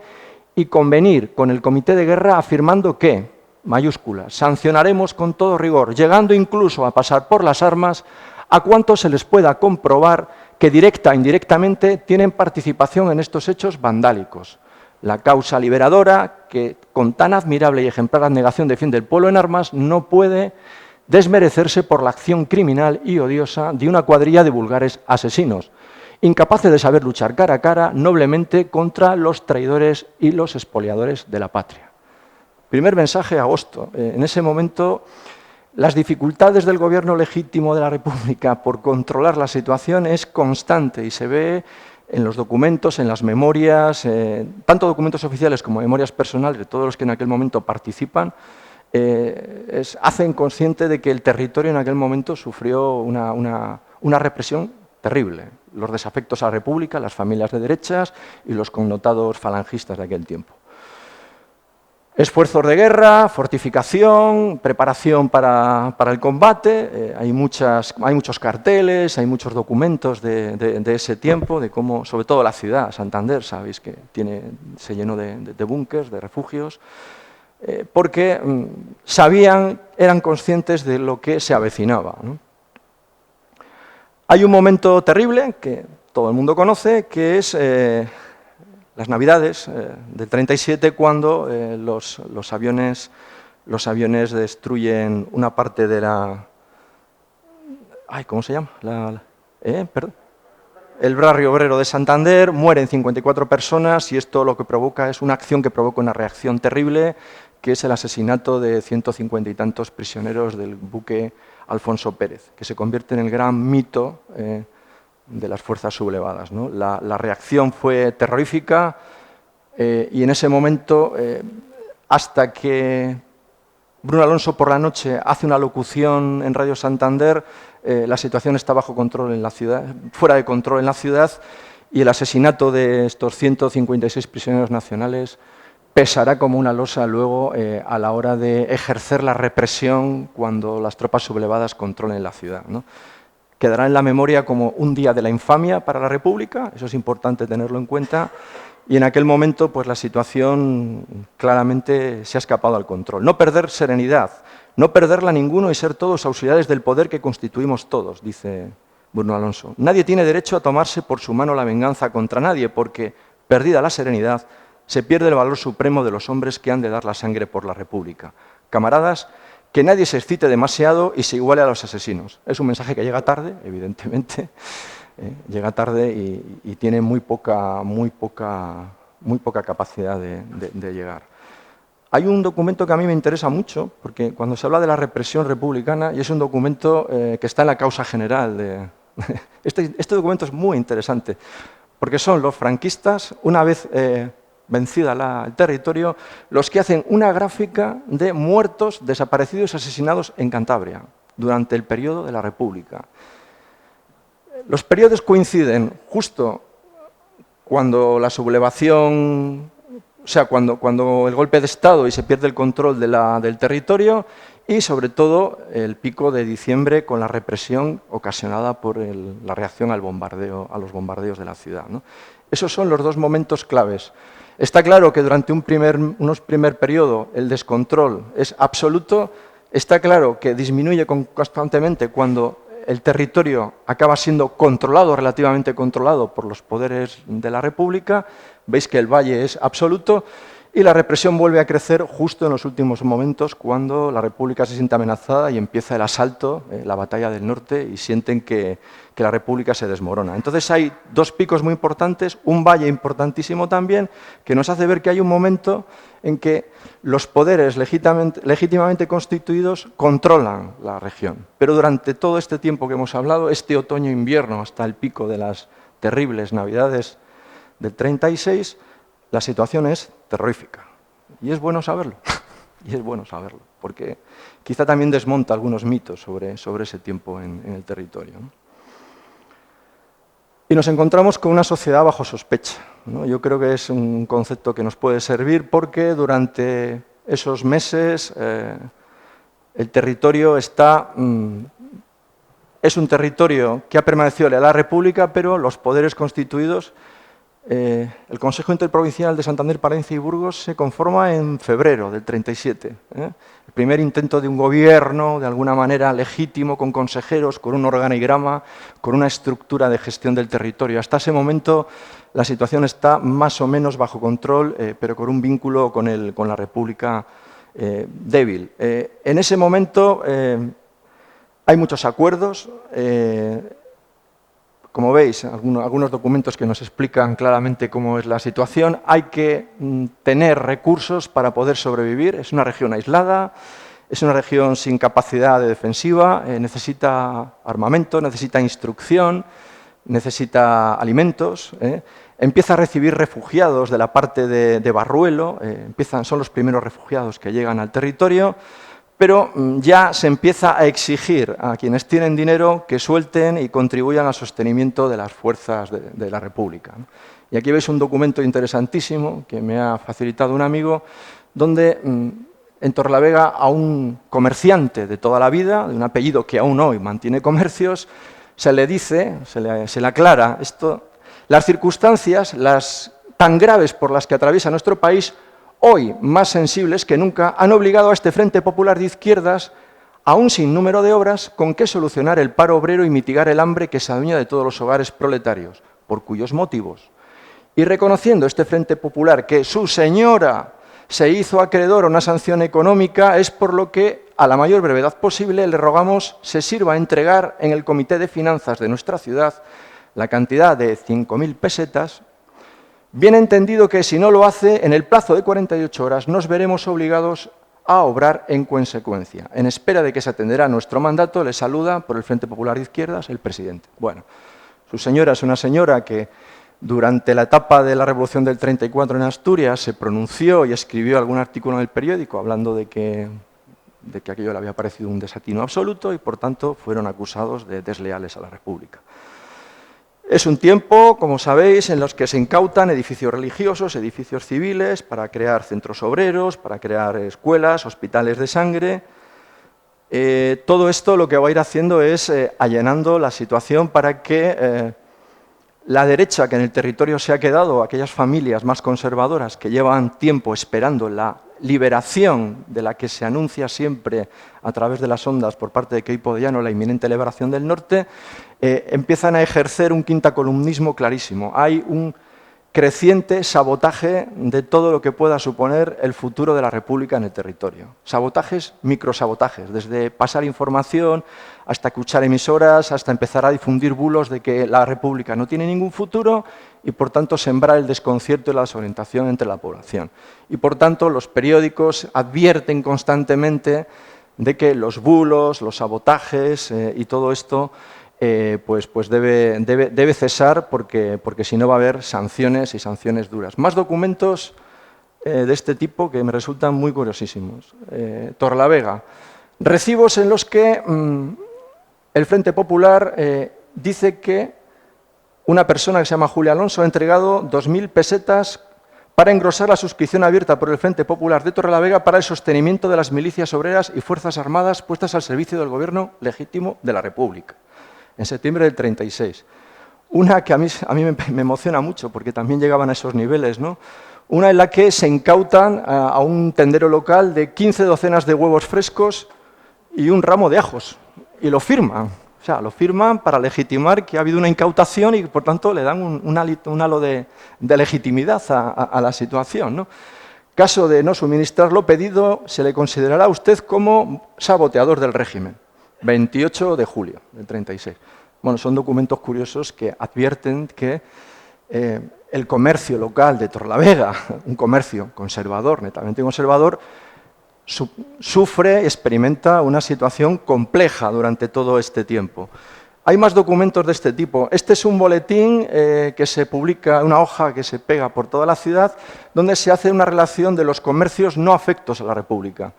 y convenir con el Comité de Guerra afirmando que, mayúsculas, sancionaremos con todo rigor, llegando incluso a pasar por las armas a cuantos se les pueda comprobar que directa e indirectamente tienen participación en estos hechos vandálicos. La causa liberadora, que con tan admirable y ejemplar abnegación defiende el pueblo en armas, no puede desmerecerse por la acción criminal y odiosa de una cuadrilla de vulgares asesinos, incapaces de saber luchar cara a cara noblemente contra los traidores y los expoliadores de la patria. Primer mensaje, agosto. En ese momento, las dificultades del gobierno legítimo de la República por controlar la situación es constante y se ve en los documentos, en las memorias, tanto documentos oficiales como memorias personales de todos los que en aquel momento participan, hacen consciente de que el territorio en aquel momento sufrió una represión terrible. Los desafectos a la República, las familias de derechas y los connotados falangistas de aquel tiempo. Esfuerzos de guerra, fortificación, preparación para el combate, hay muchos carteles, hay muchos documentos de ese tiempo, de cómo, sobre todo la ciudad, Santander, sabéis que se llenó de búnkers, de refugios, porque eran conscientes de lo que se avecinaba, ¿no? Hay un momento terrible que todo el mundo conoce, que es las Navidades del 37, cuando los aviones destruyen una parte de la... ¿Cómo se llama? Perdón. El barrio obrero de Santander, mueren 54 personas y esto lo que provoca es una acción que provoca una reacción terrible, que es el asesinato de 150 y tantos prisioneros del buque Alfonso Pérez, que se convierte en el gran mito de las fuerzas sublevadas, ¿no? La reacción fue terrorífica y en ese momento, hasta que Bruno Alonso por la noche hace una locución en Radio Santander, la situación está bajo control en la ciudad, fuera de control en la ciudad, y el asesinato de estos 156 prisioneros nacionales pesará como una losa luego a la hora de ejercer la represión cuando las tropas sublevadas controlen la ciudad, ¿no? Quedará en la memoria como un día de la infamia para la República, eso es importante tenerlo en cuenta, y en aquel momento pues la situación claramente se ha escapado al control. No perder serenidad, no perderla ninguno y ser todos auxiliares del poder que constituimos todos, dice Bruno Alonso. Nadie tiene derecho a tomarse por su mano la venganza contra nadie, porque, perdida la serenidad, se pierde el valor supremo de los hombres que han de dar la sangre por la República. Camaradas, que nadie se excite demasiado y se iguale a los asesinos. Es un mensaje que llega tarde, evidentemente, llega tarde y tiene muy poca capacidad de llegar. Hay un documento que a mí me interesa mucho, porque cuando se habla de la represión republicana, y es un documento que está en la causa general. Este documento es muy interesante, porque son los franquistas, una vez vencida el territorio, los que hacen una gráfica de muertos, desaparecidos y asesinados en Cantabria durante el periodo de la República. Los periodos coinciden justo cuando la sublevación, o sea, cuando el golpe de Estado y se pierde el control del territorio, y sobre todo el pico de diciembre con la represión ocasionada por la reacción a los bombardeos de la ciudad, ¿no? Esos son los dos momentos claves. Está claro que durante un primer periodo el descontrol es absoluto, está claro que disminuye constantemente cuando el territorio acaba siendo controlado, relativamente controlado por los poderes de la República, veis que el valle es absoluto, y la represión vuelve a crecer justo en los últimos momentos cuando la República se siente amenazada y empieza el asalto, la batalla del norte, y sienten que la República se desmorona. Entonces hay dos picos muy importantes, un valle importantísimo también, que nos hace ver que hay un momento en que los poderes legítimamente constituidos controlan la región. Pero durante todo este tiempo que hemos hablado, este otoño-invierno hasta el pico de las terribles Navidades del 36, la situación es terrorífica. Y es bueno saberlo, porque quizá también desmonta algunos mitos sobre ese tiempo en el territorio, ¿no? Y nos encontramos con una sociedad bajo sospecha, ¿no? Yo creo que es un concepto que nos puede servir porque durante esos meses el territorio está... es un territorio que ha permanecido leal a la República, pero los poderes constituidos, el Consejo Interprovincial de Santander, Palencia y Burgos se conforma en febrero del 37. El primer intento de un gobierno, de alguna manera legítimo, con consejeros, con un organigrama, con una estructura de gestión del territorio. Hasta ese momento la situación está más o menos bajo control, pero con un vínculo con la República débil. En ese momento hay muchos acuerdos. Como veis, algunos documentos que nos explican claramente cómo es la situación. Hay que tener recursos para poder sobrevivir. Es una región aislada, es una región sin capacidad de defensiva, necesita armamento, necesita instrucción, necesita alimentos. Empieza a recibir refugiados de la parte de Barruelo, son los primeros refugiados que llegan al territorio, pero ya se empieza a exigir a quienes tienen dinero que suelten y contribuyan al sostenimiento de las fuerzas de la República. Y aquí veis un documento interesantísimo que me ha facilitado un amigo, donde en Torrelavega a un comerciante de toda la vida, de un apellido que aún hoy mantiene comercios, se le dice, se le aclara esto, las circunstancias tan graves por las que atraviesa nuestro país, hoy más sensibles que nunca, han obligado a este Frente Popular de Izquierdas a un sinnúmero de obras con que solucionar el paro obrero y mitigar el hambre que se adueña de todos los hogares proletarios, por cuyos motivos. Y reconociendo este Frente Popular que su señora se hizo acreedor a una sanción económica, es por lo que, a la mayor brevedad posible, le rogamos se sirva a entregar en el Comité de Finanzas de nuestra ciudad la cantidad de 5.000 pesetas, bien entendido que si no lo hace, en el plazo de 48 horas nos veremos obligados a obrar en consecuencia. En espera de que se atenderá nuestro mandato, le saluda por el Frente Popular de Izquierdas el presidente. Bueno, su señora es una señora que durante la etapa de la Revolución del 34 en Asturias se pronunció y escribió algún artículo en el periódico hablando de que aquello le había parecido un desatino absoluto y, por tanto, fueron acusados de desleales a la República. Es un tiempo, como sabéis, en los que se incautan edificios religiosos, edificios civiles, para crear centros obreros, para crear escuelas, hospitales de sangre. Todo esto lo que va a ir haciendo es allanando la situación para que la derecha que en el territorio se ha quedado, aquellas familias más conservadoras que llevan tiempo esperando la liberación de la que se anuncia siempre a través de las ondas por parte de Queipo de Llano, la inminente liberación del norte, empiezan a ejercer un quintacolumnismo clarísimo. Hay un creciente sabotaje de todo lo que pueda suponer el futuro de la República en el territorio. Sabotajes, microsabotajes, desde pasar información hasta escuchar emisoras, hasta empezar a difundir bulos de que la República no tiene ningún futuro y, por tanto, sembrar el desconcierto y la desorientación entre la población. Y, por tanto, los periódicos advierten constantemente de que los bulos, los sabotajes y todo esto pues debe cesar porque si no va a haber sanciones y sanciones duras. Más documentos de este tipo que me resultan muy curiosísimos. Torrelavega. Recibos en los que el Frente Popular dice que una persona que se llama Julio Alonso ha entregado 2.000 pesetas para engrosar la suscripción abierta por el Frente Popular de Torrelavega para el sostenimiento de las milicias obreras y fuerzas armadas puestas al servicio del gobierno legítimo de la República, en septiembre del 36. Una que a mí me emociona mucho, porque también llegaban a esos niveles, ¿no? Una en la que se incautan a un tendero local de 15 docenas de huevos frescos y un ramo de ajos, y lo firman. O sea, lo firman para legitimar que ha habido una incautación y, por tanto, le dan un halo de legitimidad a la situación, ¿no? Caso de no suministrar lo pedido, se le considerará a usted como saboteador del régimen. 28 de julio del 36. Bueno, son documentos curiosos que advierten que el comercio local de Torrelavega, un comercio conservador, netamente conservador, sufre y experimenta una situación compleja durante todo este tiempo. Hay más documentos de este tipo. Este es un boletín que se publica, una hoja que se pega por toda la ciudad, donde se hace una relación de los comercios no afectos a la República,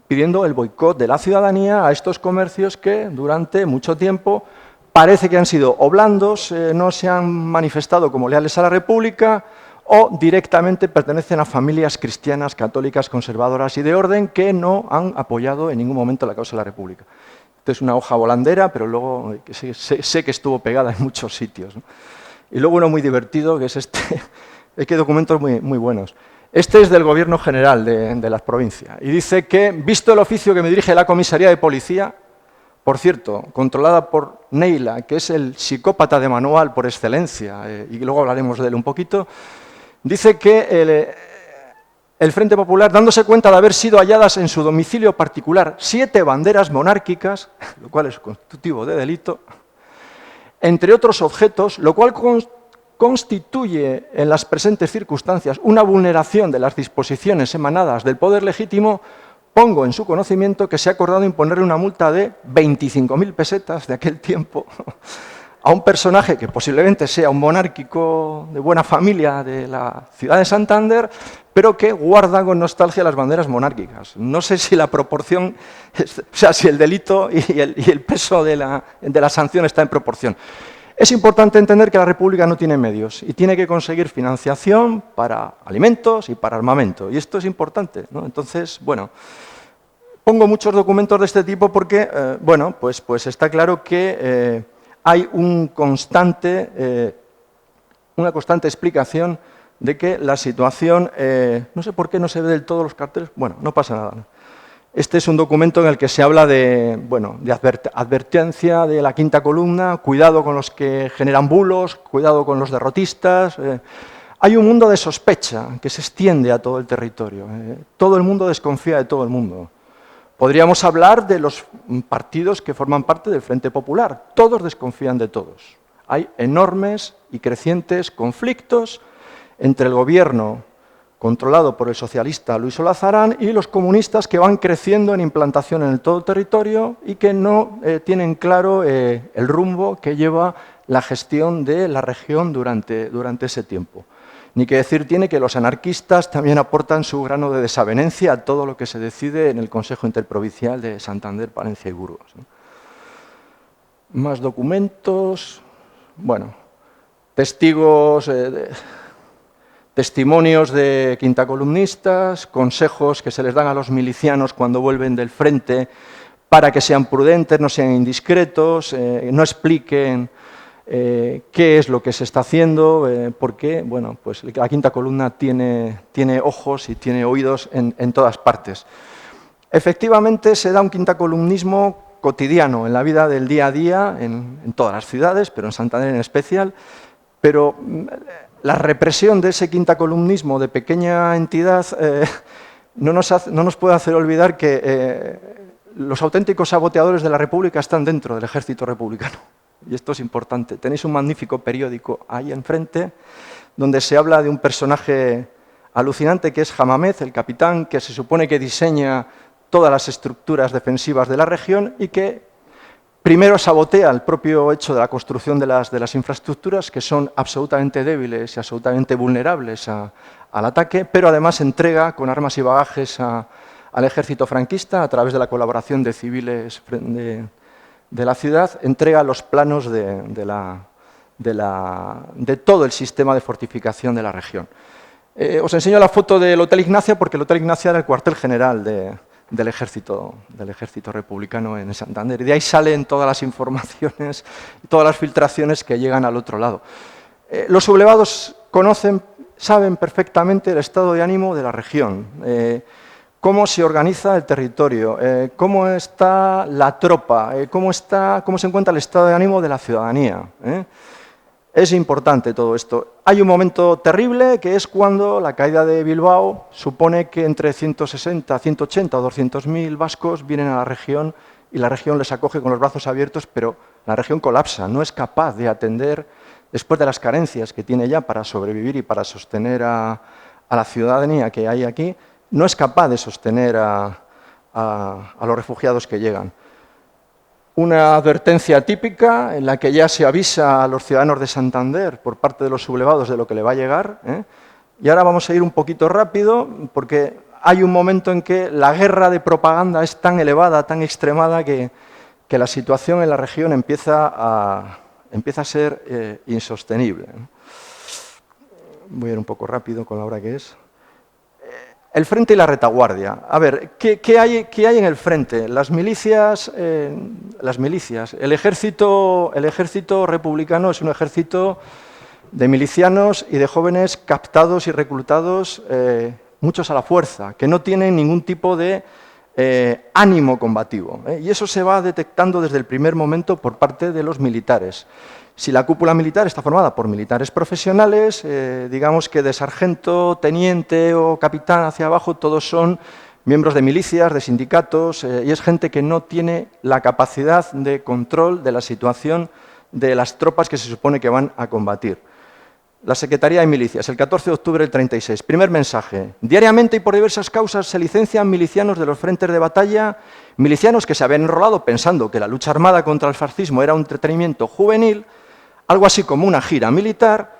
pidiendo el boicot de la ciudadanía a estos comercios que durante mucho tiempo parece que han sido o blandos, no se han manifestado como leales a la República, o directamente pertenecen a familias cristianas, católicas, conservadoras y de orden que no han apoyado en ningún momento la causa de la República. Esta es una hoja volandera, pero luego sé que estuvo pegada en muchos sitios, ¿no? Y luego uno muy divertido, que es este. Es que hay documentos muy buenos. Este es del Gobierno General de la provincia y dice que, visto el oficio que me dirige la Comisaría de Policía, por cierto, controlada por Neila, que es el psicópata de manual por excelencia, y luego hablaremos de él un poquito, dice que el Frente Popular, dándose cuenta de haber sido halladas en su domicilio particular 7 banderas monárquicas, lo cual es constitutivo de delito, entre otros objetos, lo cual constituye en las presentes circunstancias una vulneración de las disposiciones emanadas del poder legítimo, pongo en su conocimiento que se ha acordado imponerle una multa de 25.000 pesetas de aquel tiempo a un personaje que posiblemente sea un monárquico de buena familia de la ciudad de Santander, pero que guarda con nostalgia las banderas monárquicas. No sé si la proporción, o sea, si el delito y el peso de la sanción está en proporción. Es importante entender que la República no tiene medios y tiene que conseguir financiación para alimentos y para armamento. Y esto es importante, ¿no? Entonces, bueno, pongo muchos documentos de este tipo porque, bueno, pues está claro que hay una constante explicación de que la situación, no sé por qué no se ve del todo los carteles, bueno, no pasa nada. Este es un documento en el que se habla de advertencia de la quinta columna, cuidado con los que generan bulos, cuidado con los derrotistas. Hay un mundo de sospecha que se extiende a todo el territorio. Todo el mundo desconfía de todo el mundo. Podríamos hablar de los partidos que forman parte del Frente Popular. Todos desconfían de todos. Hay enormes y crecientes conflictos entre el gobierno controlado por el socialista Luis Olazarán y los comunistas que van creciendo en implantación en todo el territorio y que no tienen claro el rumbo que lleva la gestión de la región durante ese tiempo. Ni que decir tiene que los anarquistas también aportan su grano de desavenencia a todo lo que se decide en el Consejo Interprovincial de Santander, Palencia y Burgos, ¿no? Más documentos, bueno, testimonios de quintacolumnistas, consejos que se les dan a los milicianos cuando vuelven del frente para que sean prudentes, no sean indiscretos, no expliquen qué es lo que se está haciendo, porque bueno, pues la quinta columna tiene ojos y tiene oídos en todas partes. Efectivamente, se da un quintacolumnismo cotidiano en la vida del día a día, en todas las ciudades, pero en Santander en especial, pero la represión de ese quintacolumnismo de pequeña entidad no nos puede hacer olvidar que los auténticos saboteadores de la República están dentro del ejército republicano. Y esto es importante. Tenéis un magnífico periódico ahí enfrente, donde se habla de un personaje alucinante que es Hamamed, el capitán, que se supone que diseña todas las estructuras defensivas de la región y que primero sabotea el propio hecho de la construcción de las infraestructuras, que son absolutamente débiles y absolutamente vulnerables al ataque, pero además entrega con armas y bagajes al ejército franquista, a través de la colaboración de civiles de la ciudad, entrega los planos de todo el sistema de fortificación de la región. Os enseño la foto del Hotel Ignacia, porque el Hotel Ignacia era el cuartel general del ejército republicano en Santander. Y de ahí salen todas las informaciones, todas las filtraciones que llegan al otro lado. Los sublevados saben perfectamente el estado de ánimo de la región, cómo se organiza el territorio, cómo está la tropa, cómo se encuentra el estado de ánimo de la ciudadanía. Es importante todo esto. Hay un momento terrible que es cuando la caída de Bilbao supone que entre 160, 180 o 200.000 vascos vienen a la región y la región les acoge con los brazos abiertos, pero la región colapsa, no es capaz de atender, después de las carencias que tiene ya para sobrevivir y para sostener a la ciudadanía que hay aquí, no es capaz de sostener a los refugiados que llegan. Una advertencia típica en la que ya se avisa a los ciudadanos de Santander por parte de los sublevados de lo que le va a llegar. Y ahora vamos a ir un poquito rápido porque hay un momento en que la guerra de propaganda es tan elevada, tan extremada, que la situación en la región empieza a ser insostenible. Voy a ir un poco rápido con la hora que es. El frente y la retaguardia. A ver, ¿qué hay en el frente? Las milicias. El ejército republicano es un ejército de milicianos y de jóvenes captados y reclutados, muchos a la fuerza, que no tienen ningún tipo de ánimo combativo. Y eso se va detectando desde el primer momento por parte de los militares. Si la cúpula militar está formada por militares profesionales, digamos que de sargento, teniente o capitán hacia abajo, todos son miembros de milicias, de sindicatos, y es gente que no tiene la capacidad de control de la situación de las tropas que se supone que van a combatir. La Secretaría de Milicias, el 14 de octubre del 36. Primer mensaje. Diariamente y por diversas causas se licencian milicianos de los frentes de batalla, milicianos que se habían enrolado pensando que la lucha armada contra el fascismo era un entretenimiento juvenil, algo así como una gira militar.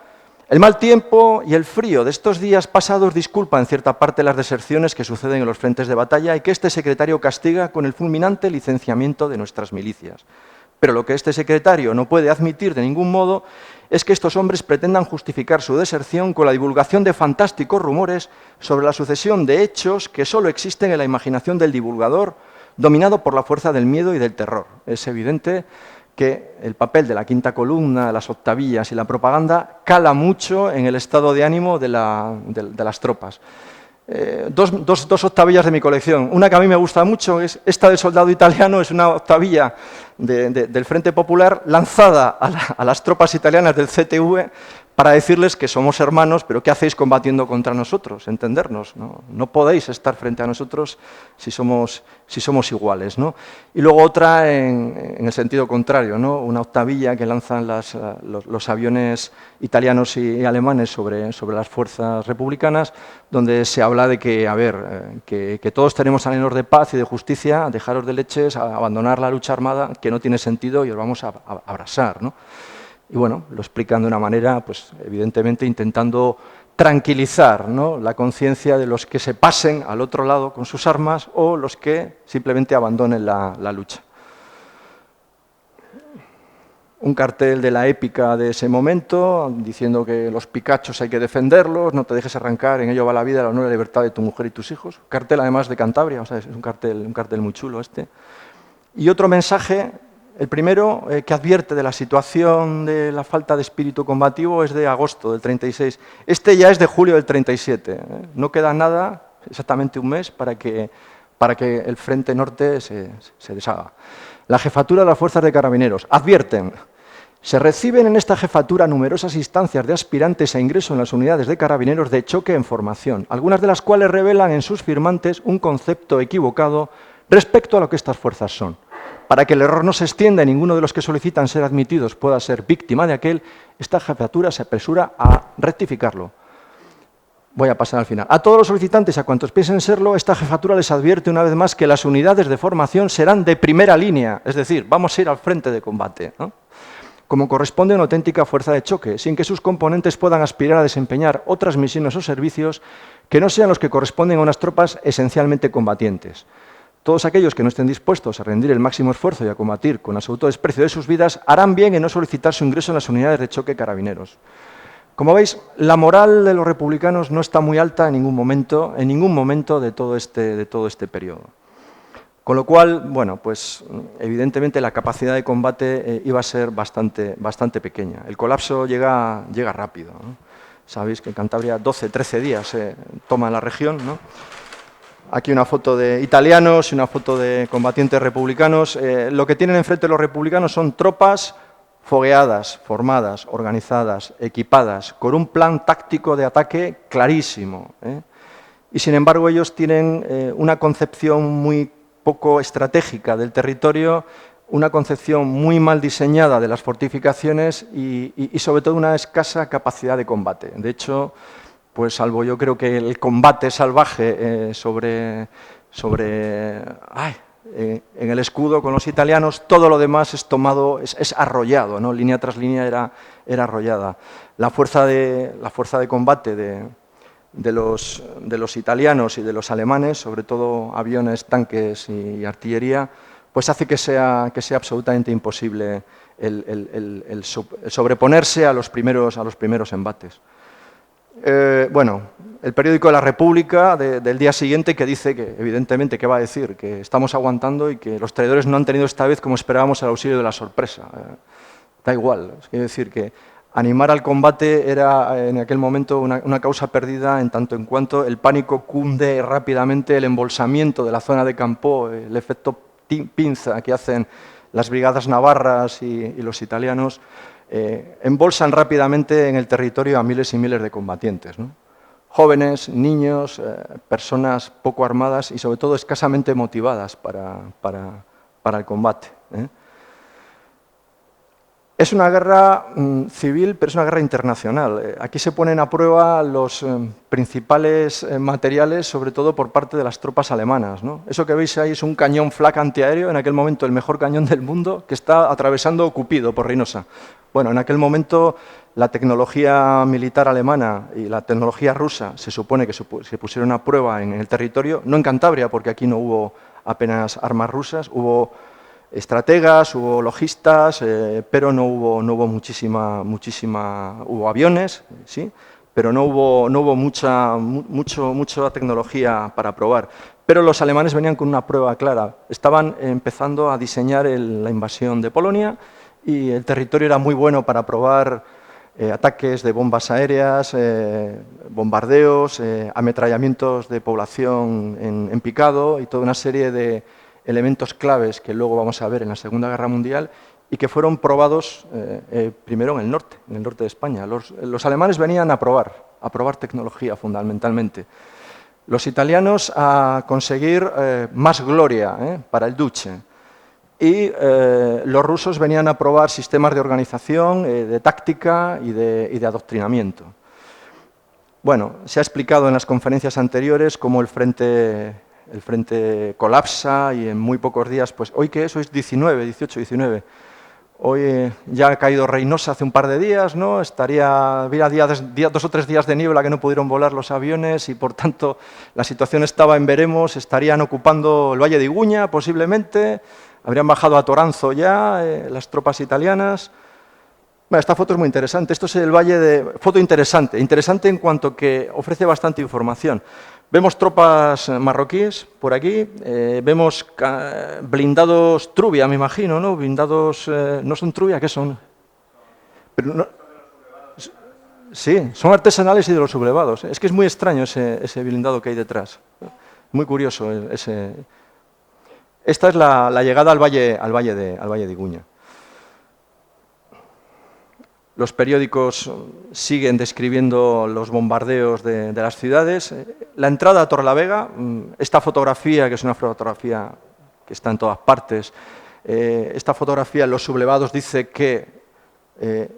El mal tiempo y el frío de estos días pasados disculpan en cierta parte las deserciones que suceden en los frentes de batalla y que este secretario castiga con el fulminante licenciamiento de nuestras milicias. Pero lo que este secretario no puede admitir de ningún modo es que estos hombres pretendan justificar su deserción con la divulgación de fantásticos rumores sobre la sucesión de hechos que solo existen en la imaginación del divulgador, dominado por la fuerza del miedo y del terror. Es evidente que el papel de la quinta columna, las octavillas y la propaganda cala mucho en el estado de ánimo de las tropas. Dos octavillas de mi colección. Una que a mí me gusta mucho es esta del soldado italiano, es una octavilla del Frente Popular lanzada a las tropas italianas del CTV para decirles que somos hermanos, pero ¿qué hacéis combatiendo contra nosotros? Entendernos, no podéis estar frente a nosotros si somos iguales, ¿no? Y luego otra en el sentido contrario, ¿no? Una octavilla que lanzan los aviones italianos y alemanes sobre las fuerzas republicanas, donde se habla de que, a ver, que todos tenemos anhelos de paz y de justicia, dejaros de leches, abandonar la lucha armada, que no tiene sentido y os vamos a abrasar, ¿no? Y bueno, lo explican de una manera, pues evidentemente intentando tranquilizar, ¿no?, la conciencia de los que se pasen al otro lado con sus armas o los que simplemente abandonen la lucha. Un cartel de la épica de ese momento, diciendo que los picachos hay que defenderlos, no te dejes arrancar, en ello va la vida, la honor y la libertad de tu mujer y tus hijos. Cartel además de Cantabria, o sea, es un cartel muy chulo este. Y otro mensaje. El primero, que advierte de la situación de la falta de espíritu combativo, es de agosto del 36. Este ya es de julio del 37. No queda nada, exactamente un mes, para que el Frente Norte se deshaga. La jefatura de las Fuerzas de Carabineros. Advierten, se reciben en esta jefatura numerosas instancias de aspirantes a ingreso en las unidades de carabineros de choque en formación, algunas de las cuales revelan en sus firmantes un concepto equivocado respecto a lo que estas fuerzas son. Para que el error no se extienda y ninguno de los que solicitan ser admitidos pueda ser víctima de aquel, esta jefatura se apresura a rectificarlo. Voy a pasar al final. A todos los solicitantes, a cuantos piensen serlo, esta jefatura les advierte una vez más que las unidades de formación serán de primera línea, es decir, vamos a ir al frente de combate, ¿no?, como corresponde a una auténtica fuerza de choque, sin que sus componentes puedan aspirar a desempeñar otras misiones o servicios que no sean los que corresponden a unas tropas esencialmente combatientes. Todos aquellos que no estén dispuestos a rendir el máximo esfuerzo y a combatir con absoluto desprecio de sus vidas harán bien en no solicitar su ingreso en las unidades de choque carabineros. Como veis, la moral de los republicanos no está muy alta en ningún momento de todo este periodo. Con lo cual, bueno, pues evidentemente la capacidad de combate iba a ser bastante pequeña. El colapso llega rápido, ¿no? Sabéis que en Cantabria 12-13 días se toma la región, ¿no? Aquí una foto de italianos y una foto de combatientes republicanos. Lo que tienen enfrente los republicanos son tropas fogueadas, formadas, organizadas, equipadas, con un plan táctico de ataque clarísimo, ¿eh? Y sin embargo ellos tienen una concepción muy poco estratégica del territorio, una concepción muy mal diseñada de las fortificaciones y sobre todo una escasa capacidad de combate. De hecho, pues salvo yo creo que el combate salvaje en el escudo con los italianos, todo lo demás es arrollado, ¿no? Línea tras línea era arrollada. La fuerza de combate de los italianos y de los alemanes, sobre todo aviones, tanques y artillería, pues hace que sea absolutamente imposible el sobreponerse a los primeros embates. Bueno, el periódico de La República del día siguiente, que dice que, evidentemente, ¿qué va a decir? Que estamos aguantando y que los traidores no han tenido esta vez, como esperábamos, el auxilio de la sorpresa. Da igual, quiero decir que animar al combate era en aquel momento una causa perdida, en tanto en cuanto el pánico cunde rápidamente, el embolsamiento de la zona de campo, el efecto pinza que hacen las brigadas navarras y los italianos, embolsan rápidamente en el territorio a miles y miles de combatientes, ¿no? Jóvenes, niños, personas poco armadas y sobre todo escasamente motivadas para el combate, ¿eh? Es una guerra civil, pero es una guerra internacional. Aquí se ponen a prueba los principales materiales, sobre todo por parte de las tropas alemanas, ¿no? Eso que veis ahí es un cañón Flak antiaéreo, en aquel momento el mejor cañón del mundo, que está atravesando Cupido por Reynosa. Bueno, en aquel momento la tecnología militar alemana y la tecnología rusa se supone que se pusieron a prueba en el territorio, no en Cantabria, porque aquí no hubo apenas armas rusas, hubo estrategas, hubo logistas, pero no hubo hubo aviones, sí, pero no hubo mucha tecnología para probar. Pero los alemanes venían con una prueba clara. Estaban empezando a diseñar la invasión de Polonia y el territorio era muy bueno para probar ataques de bombas aéreas, bombardeos, ametrallamientos de población en picado y toda una serie de elementos claves que luego vamos a ver en la Segunda Guerra Mundial y que fueron probados primero en el norte de España. Los alemanes venían a probar tecnología fundamentalmente. Los italianos a conseguir más gloria para el Duce. Y los rusos venían a probar sistemas de organización, de táctica y de adoctrinamiento. Bueno, se ha explicado en las conferencias anteriores cómo el frente colapsa y en muy pocos días, pues hoy que eso es 18, 19. Hoy ya ha caído Reynosa hace un par de días, ¿no? Había 2 o 3 días de niebla que no pudieron volar los aviones y por tanto la situación estaba en veremos, estarían ocupando el Valle de Iguña posiblemente, habrían bajado a Toranzo ya las tropas italianas. Bueno, esta foto es muy interesante, esto es el Valle de... Foto interesante en cuanto que ofrece bastante información. Vemos tropas marroquíes por aquí, vemos blindados Trubia, me imagino, ¿no? Blindados, ¿no son Trubia? ¿Qué son? Pero no, sí, son artesanales y de los sublevados. Es que es muy extraño ese blindado que hay detrás. Muy curioso ese. Esta es la llegada al valle de Iguña. Los periódicos siguen describiendo los bombardeos de las ciudades. La entrada a Torrelavega, esta fotografía, que es una fotografía que está en todas partes, esta fotografía, los sublevados, dice que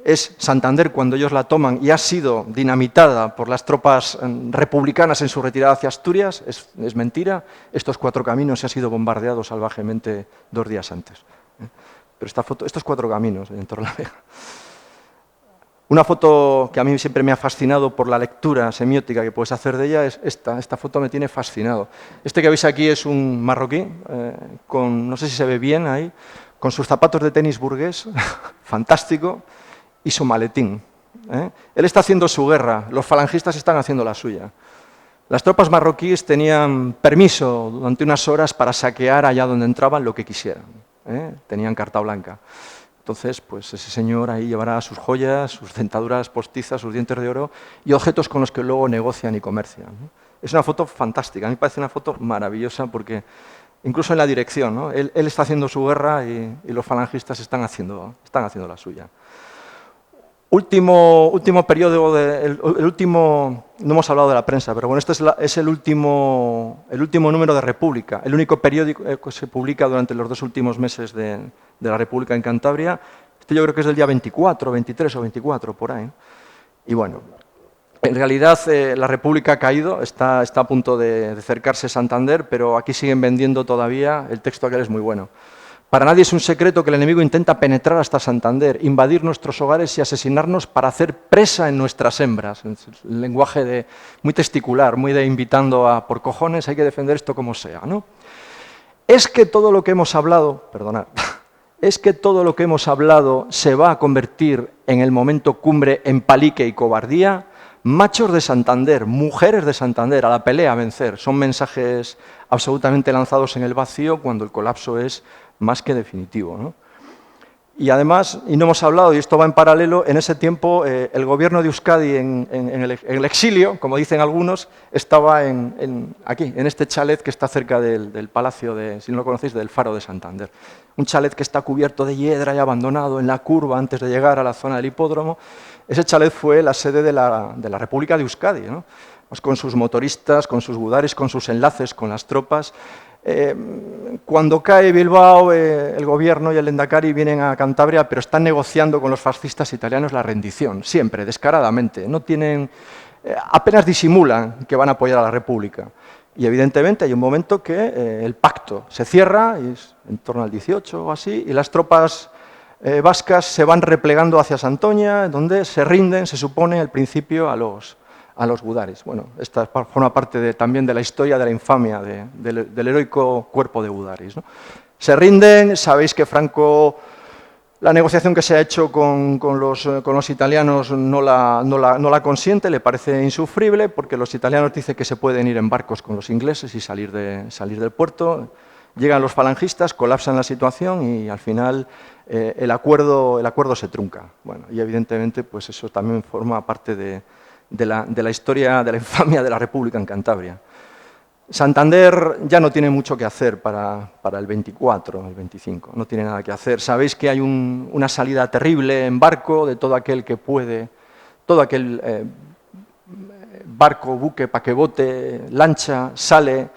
es Santander cuando ellos la toman y ha sido dinamitada por las tropas republicanas en su retirada hacia Asturias. Es mentira. Estos 4 caminos se han sido bombardeados salvajemente 2 días antes. Pero esta foto, estos 4 caminos en Torrelavega. Una foto que a mí siempre me ha fascinado por la lectura semiótica que puedes hacer de ella es esta. Esta foto me tiene fascinado. Este que veis aquí es un marroquí, no sé si se ve bien ahí, con sus zapatos de tenis burgués, fantástico, y su maletín. Él está haciendo su guerra, los falangistas están haciendo la suya. Las tropas marroquíes tenían permiso durante unas horas para saquear allá donde entraban lo que quisieran. Tenían carta blanca. Entonces, pues ese señor ahí llevará sus joyas, sus dentaduras postizas, sus dientes de oro y objetos con los que luego negocian y comercian, ¿no? Es una foto fantástica, a mí me parece una foto maravillosa porque incluso en la dirección, ¿no? Él está haciendo su guerra y los falangistas están haciendo la suya. Último periodo, no hemos hablado de la prensa, pero bueno, este es el último número de República, el único periódico que se publica durante los 2 últimos meses de la República en Cantabria. Este yo creo que es del día 24, 23 o 24, por ahí. Y bueno, en realidad la República ha caído, está a punto de acercarse a Santander, pero aquí siguen vendiendo todavía, el texto aquel es muy bueno. Para nadie es un secreto que el enemigo intenta penetrar hasta Santander, invadir nuestros hogares y asesinarnos para hacer presa en nuestras hembras. El lenguaje muy testicular, muy de invitando a por cojones, hay que defender esto como sea, ¿no? Es que todo lo que hemos hablado, perdonad, es que todo lo que hemos hablado se va a convertir en el momento cumbre en palique y cobardía. Machos de Santander, mujeres de Santander, a la pelea, a vencer. Son mensajes absolutamente lanzados en el vacío cuando el colapso es más que definitivo, ¿no? Y además, y no hemos hablado, y esto va en paralelo, en ese tiempo el gobierno de Euskadi en el exilio, como dicen algunos, estaba aquí, en este chalet que está cerca del palacio, si no lo conocéis, del Faro de Santander. Un chalet que está cubierto de hiedra y abandonado en la curva antes de llegar a la zona del hipódromo. Ese chalet fue la sede de la República de Euskadi, ¿no? Pues con sus motoristas, con sus gudaris, con sus enlaces con las tropas. Cuando cae Bilbao, el gobierno y el Lehendakari vienen a Cantabria, pero están negociando con los fascistas italianos la rendición, siempre, descaradamente. No tienen, apenas disimulan que van a apoyar a la República. Y evidentemente hay un momento que el pacto se cierra, y es en torno al 18 o así, y las tropas vascas se van replegando hacia Santoña, donde se rinden, se supone, al principio a los gudaris. Bueno, esta forma parte también de la historia de la infamia del heroico cuerpo de gudaris, ¿no? Se rinden, sabéis que Franco, la negociación que se ha hecho con los italianos no la consiente, le parece insufrible, porque los italianos dicen que se pueden ir en barcos con los ingleses y salir del puerto. Llegan los falangistas, colapsan la situación y al final el acuerdo se trunca. Bueno, y evidentemente pues eso también forma parte de la historia, de la infamia de la República en Cantabria. Santander ya no tiene mucho que hacer para el 24, el 25, no tiene nada que hacer. Sabéis que hay una salida terrible en barco de todo aquel que puede, todo aquel barco, buque, paquebote, lancha, sale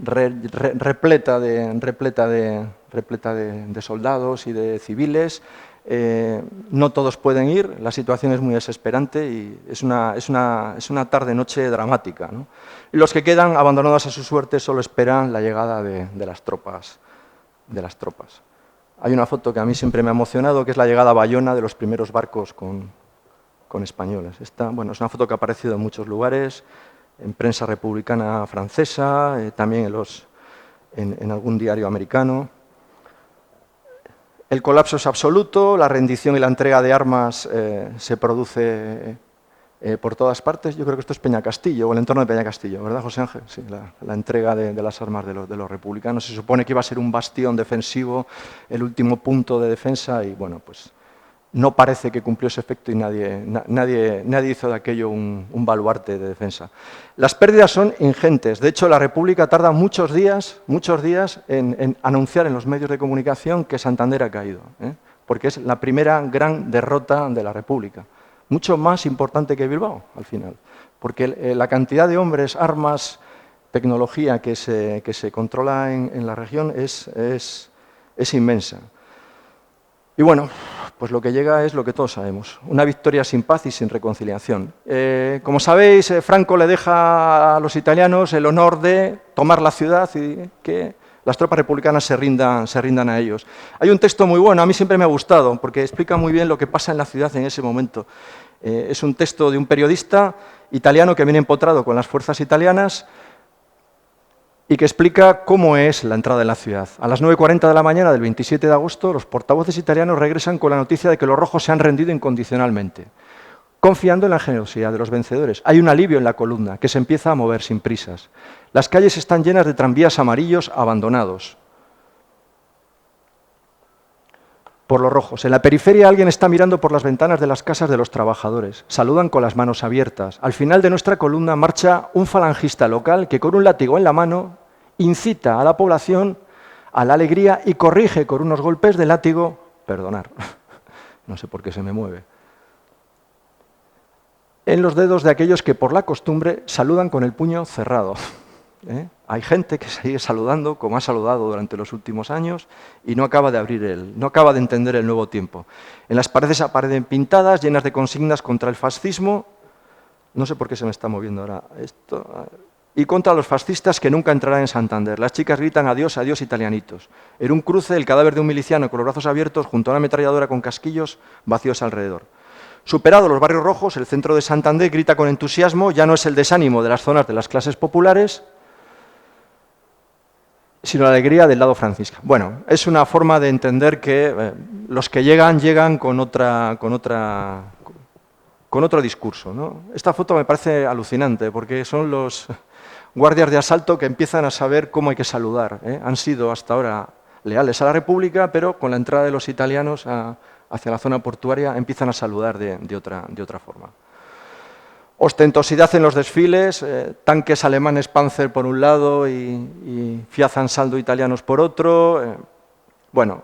repleta de soldados y de civiles. No todos pueden ir, la situación es muy desesperante y es una tarde-noche dramática, ¿no? Y los que quedan abandonados a su suerte solo esperan la llegada de las tropas. Hay una foto que a mí siempre me ha emocionado, que es la llegada a Bayona de los primeros barcos con españoles. Bueno, es una foto que ha aparecido en muchos lugares, en prensa republicana francesa, también en algún diario americano. El colapso es absoluto, la rendición y la entrega de armas se produce por todas partes. Yo creo que esto es Peñacastillo, o el entorno de Peñacastillo, ¿verdad, José Ángel? Sí, la entrega de las armas de los republicanos. Se supone que iba a ser un bastión defensivo, el último punto de defensa, y bueno, pues no parece que cumplió ese efecto y nadie hizo de aquello un baluarte de defensa. Las pérdidas son ingentes. De hecho, la República tarda muchos días en anunciar en los medios de comunicación que Santander ha caído, porque es la primera gran derrota de la República. Mucho más importante que Bilbao, al final, porque la cantidad de hombres, armas, tecnología que se controla en la región es inmensa. Y bueno, pues lo que llega es lo que todos sabemos, una victoria sin paz y sin reconciliación. Como sabéis, Franco le deja a los italianos el honor de tomar la ciudad y que las tropas republicanas se rindan a ellos. Hay un texto muy bueno, a mí siempre me ha gustado, porque explica muy bien lo que pasa en la ciudad en ese momento. Es un texto de un periodista italiano que viene empotrado con las fuerzas italianas y que explica cómo es la entrada en la ciudad. A las 9:40 de la mañana del 27 de agosto, los portavoces italianos regresan con la noticia de que los rojos se han rendido incondicionalmente, confiando en la generosidad de los vencedores. Hay un alivio en la columna, que se empieza a mover sin prisas. Las calles están llenas de tranvías amarillos abandonados por los rojos. En la periferia alguien está mirando por las ventanas de las casas de los trabajadores. Saludan con las manos abiertas. Al final de nuestra columna marcha un falangista local que con un látigo en la mano incita a la población a la alegría y corrige con unos golpes de látigo, perdonar, no sé por qué se me mueve, en los dedos de aquellos que por la costumbre saludan con el puño cerrado. Hay gente que sigue saludando como ha saludado durante los últimos años y no acaba de entender el nuevo tiempo. En las paredes aparecen pintadas llenas de consignas contra el fascismo, no sé por qué se me está moviendo ahora esto, y contra los fascistas que nunca entrarán en Santander. Las chicas gritan adiós, adiós italianitos. En un cruce, el cadáver de un miliciano con los brazos abiertos junto a una ametralladora con casquillos vacíos alrededor. Superados los barrios rojos, el centro de Santander grita con entusiasmo, ya no es el desánimo de las zonas de las clases populares, sino la alegría del lado francisca. Bueno, es una forma de entender que los que llegan con otra con otro discurso, ¿no? Esta foto me parece alucinante porque son los guardias de asalto que empiezan a saber cómo hay que saludar, ¿eh? Han sido hasta ahora leales a la República, pero con la entrada de los italianos hacia la zona portuaria empiezan a saludar de otra forma. Ostentosidad en los desfiles, tanques alemanes Panzer por un lado y Fiat Ansaldo italianos por otro. Bueno,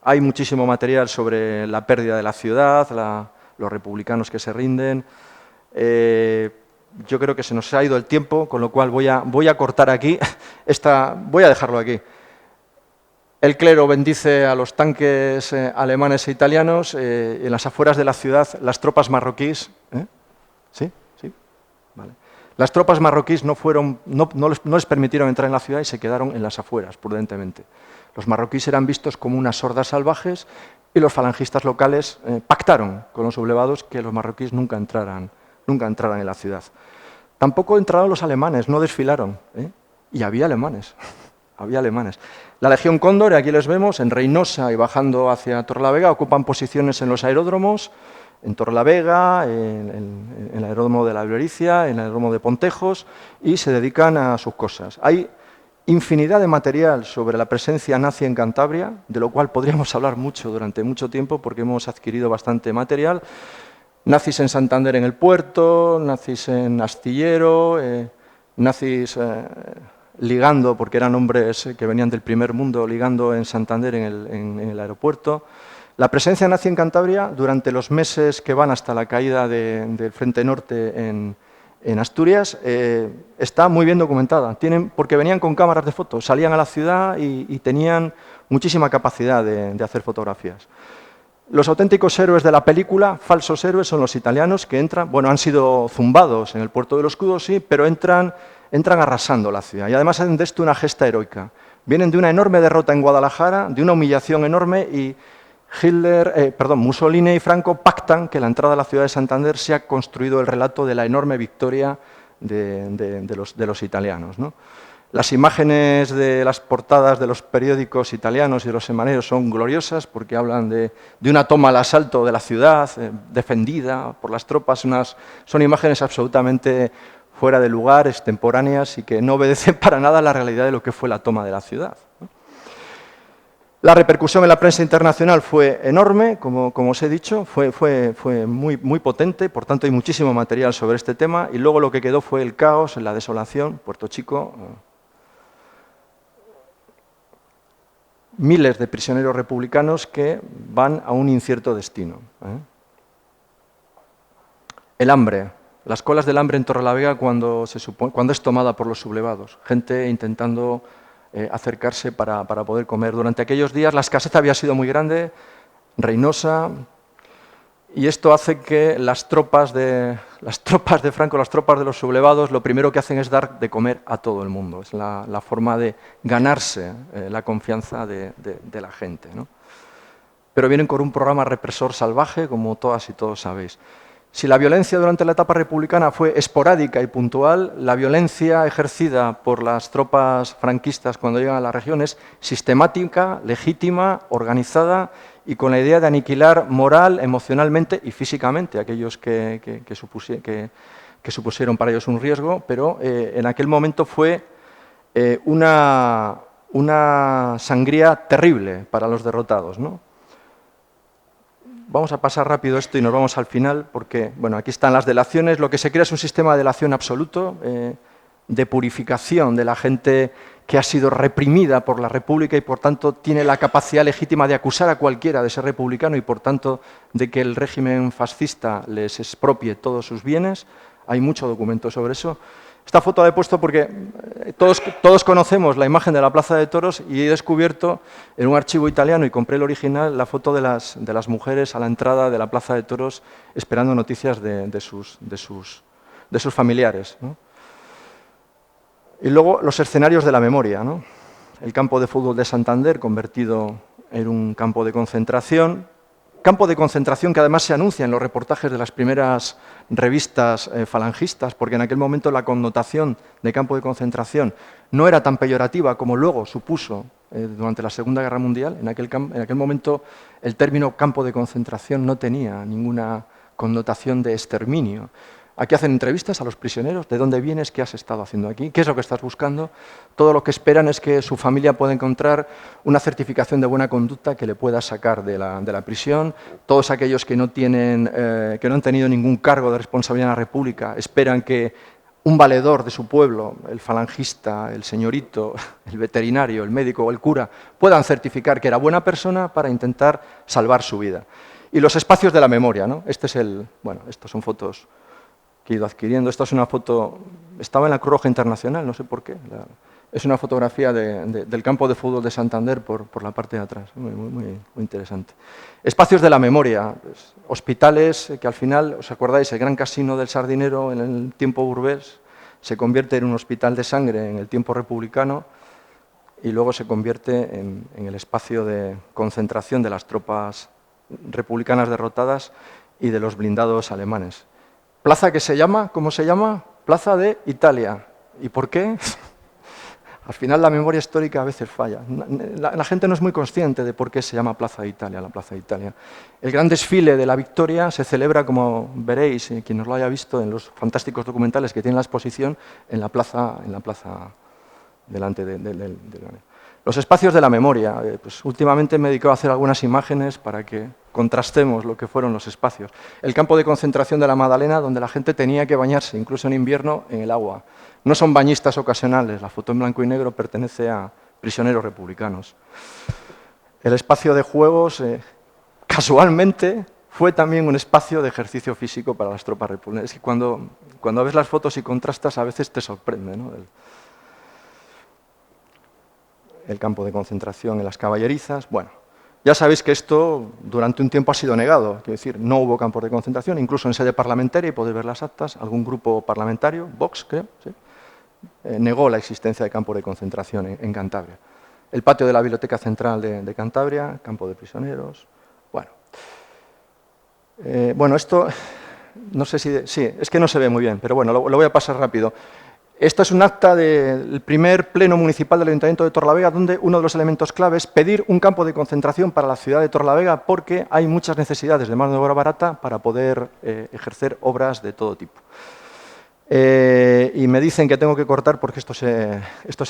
hay muchísimo material sobre la pérdida de la ciudad, los republicanos que se rinden. Yo creo que se nos ha ido el tiempo, con lo cual voy a cortar aquí. Voy a dejarlo aquí. El clero bendice a los tanques alemanes e italianos. En las afueras de la ciudad, las tropas marroquíes... ¿Sí? ¿Sí? Vale. Las tropas marroquíes no les permitieron entrar en la ciudad y se quedaron en las afueras, prudentemente. Los marroquíes eran vistos como unas hordas salvajes y los falangistas locales pactaron con los sublevados que los marroquíes nunca entraran en la ciudad. Tampoco entraron los alemanes, no desfilaron, y había alemanes. Había alemanes. La Legión Cóndor, aquí les vemos, en Reynosa y bajando hacia Torrelavega, ocupan posiciones en los aeródromos, en Torrelavega, en el aeródromo de la Albericia, en el aeródromo de Pontejos, y se dedican a sus cosas. Hay infinidad de material sobre la presencia nazi en Cantabria, de lo cual podríamos hablar mucho durante mucho tiempo, porque hemos adquirido bastante material. Nazis en Santander en el puerto, nazis en Astillero, nazis ligando, porque eran hombres que venían del primer mundo, ligando en Santander en el aeropuerto. La presencia nazi en Cantabria, durante los meses que van hasta la caída del Frente Norte en Asturias, está muy bien documentada, porque venían con cámaras de fotos, salían a la ciudad y tenían muchísima capacidad de hacer fotografías. Los auténticos héroes de la película, falsos héroes, son los italianos que entran, bueno, han sido zumbados en el puerto de los Cudos, sí, pero entran arrasando la ciudad. Y además hacen de esto una gesta heroica. Vienen de una enorme derrota en Guadalajara, de una humillación enorme, y Mussolini y Franco pactan que la entrada a la ciudad de Santander sea construido el relato de la enorme victoria de los italianos, ¿no? Las imágenes de las portadas de los periódicos italianos y de los semaneros son gloriosas porque hablan de una toma al asalto de la ciudad, defendida por las tropas. Son imágenes absolutamente fuera de lugar, extemporáneas y que no obedecen para nada a la realidad de lo que fue la toma de la ciudad. La repercusión en la prensa internacional fue enorme, como os he dicho, fue muy, muy potente, por tanto hay muchísimo material sobre este tema, y luego lo que quedó fue el caos, la desolación. Puerto Chico, miles de prisioneros republicanos que van a un incierto destino. El hambre, las colas del hambre en Torrelavega cuando es tomada por los sublevados, gente intentando acercarse para poder comer. Durante aquellos días la escasez había sido muy grande, Reynosa, y esto hace que las tropas de Franco, las tropas de los sublevados, lo primero que hacen es dar de comer a todo el mundo. Es la forma de ganarse la confianza de la gente, ¿no? Pero vienen con un programa represor salvaje, como todas y todos sabéis. Si la violencia durante la etapa republicana fue esporádica y puntual, la violencia ejercida por las tropas franquistas cuando llegan a la región es sistemática, legítima, organizada y con la idea de aniquilar moral, emocionalmente y físicamente a aquellos que supusieron para ellos un riesgo, pero en aquel momento fue una sangría terrible para los derrotados, ¿no? Vamos a pasar rápido esto y nos vamos al final porque, bueno, aquí están las delaciones. Lo que se crea es un sistema de delación absoluto, de purificación de la gente que ha sido reprimida por la República y, por tanto, tiene la capacidad legítima de acusar a cualquiera de ser republicano y, por tanto, de que el régimen fascista les expropie todos sus bienes. Hay mucho documento sobre eso. Esta foto la he puesto porque todos conocemos la imagen de la Plaza de Toros y he descubierto en un archivo italiano, y compré el original, la foto de las mujeres a la entrada de la Plaza de Toros esperando noticias de sus familiares, ¿no? Y luego los escenarios de la memoria, ¿no? El campo de fútbol de Santander convertido en un campo de concentración que además se anuncia en los reportajes de las primeras revistas falangistas, porque en aquel momento la connotación de campo de concentración no era tan peyorativa como luego supuso durante la Segunda Guerra Mundial. En aquel momento el término campo de concentración no tenía ninguna connotación de exterminio. Aquí hacen entrevistas a los prisioneros, ¿de dónde vienes? ¿Qué has estado haciendo aquí? ¿Qué es lo que estás buscando? Todo lo que esperan es que su familia pueda encontrar una certificación de buena conducta que le pueda sacar de la prisión. Todos aquellos que no han tenido ningún cargo de responsabilidad en la República esperan que un valedor de su pueblo, el falangista, el señorito, el veterinario, el médico o el cura, puedan certificar que era buena persona para intentar salvar su vida. Y los espacios de la memoria, ¿no? Estas son fotos que he ido adquiriendo. Esta es una foto, estaba en la Cruz Roja Internacional, no sé por qué. Es una fotografía del campo de fútbol de Santander por la parte de atrás, muy interesante. Espacios de la memoria, pues, hospitales que al final, ¿os acordáis? El Gran Casino del Sardinero en el tiempo burgués se convierte en un hospital de sangre en el tiempo republicano y luego se convierte en el espacio de concentración de las tropas republicanas derrotadas y de los blindados alemanes. Plaza que se llama, ¿cómo se llama? Plaza de Italia. ¿Y por qué? Al final la memoria histórica a veces falla. La gente no es muy consciente de por qué se llama Plaza de Italia, la Plaza de Italia. El gran desfile de la Victoria se celebra, como veréis, quien nos lo haya visto en los fantásticos documentales que tiene la exposición, en la plaza delante del... Los espacios de la memoria. Pues últimamente me he dedicado a hacer algunas imágenes para que contrastemos lo que fueron los espacios. El campo de concentración de la Madalena, donde la gente tenía que bañarse, incluso en invierno, en el agua. No son bañistas ocasionales, la foto en blanco y negro pertenece a prisioneros republicanos. El espacio de juegos, casualmente, fue también un espacio de ejercicio físico para las tropas republicanas. Es que cuando ves las fotos y contrastas, a veces te sorprende, ¿no? El campo de concentración en las caballerizas. Bueno, ya sabéis que esto durante un tiempo ha sido negado, quiero decir, no hubo campos de concentración, incluso en sede parlamentaria, y podéis ver las actas, algún grupo parlamentario, Vox creo, ¿sí? Negó la existencia de campos de concentración en Cantabria. El patio de la Biblioteca Central de Cantabria, campo de prisioneros. Bueno, esto, no sé si... sí, es que no se ve muy bien, pero bueno, lo voy a pasar rápido. Esta es un acta del primer pleno municipal del Ayuntamiento de Torrelavega, donde uno de los elementos clave es pedir un campo de concentración para la ciudad de Torrelavega porque hay muchas necesidades de mano de obra barata para poder ejercer obras de todo tipo. Y me dicen que tengo que cortar porque esto se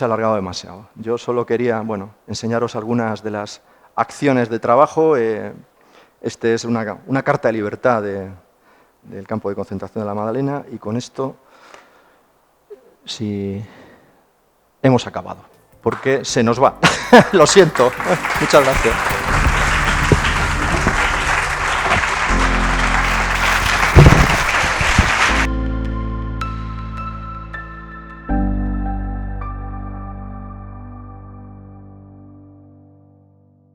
ha alargado demasiado. Yo solo quería, enseñaros algunas de las acciones de trabajo. Este es una carta de libertad del campo de concentración de la Madalena y con esto... sí, hemos acabado, porque se nos va. Lo siento. Muchas gracias.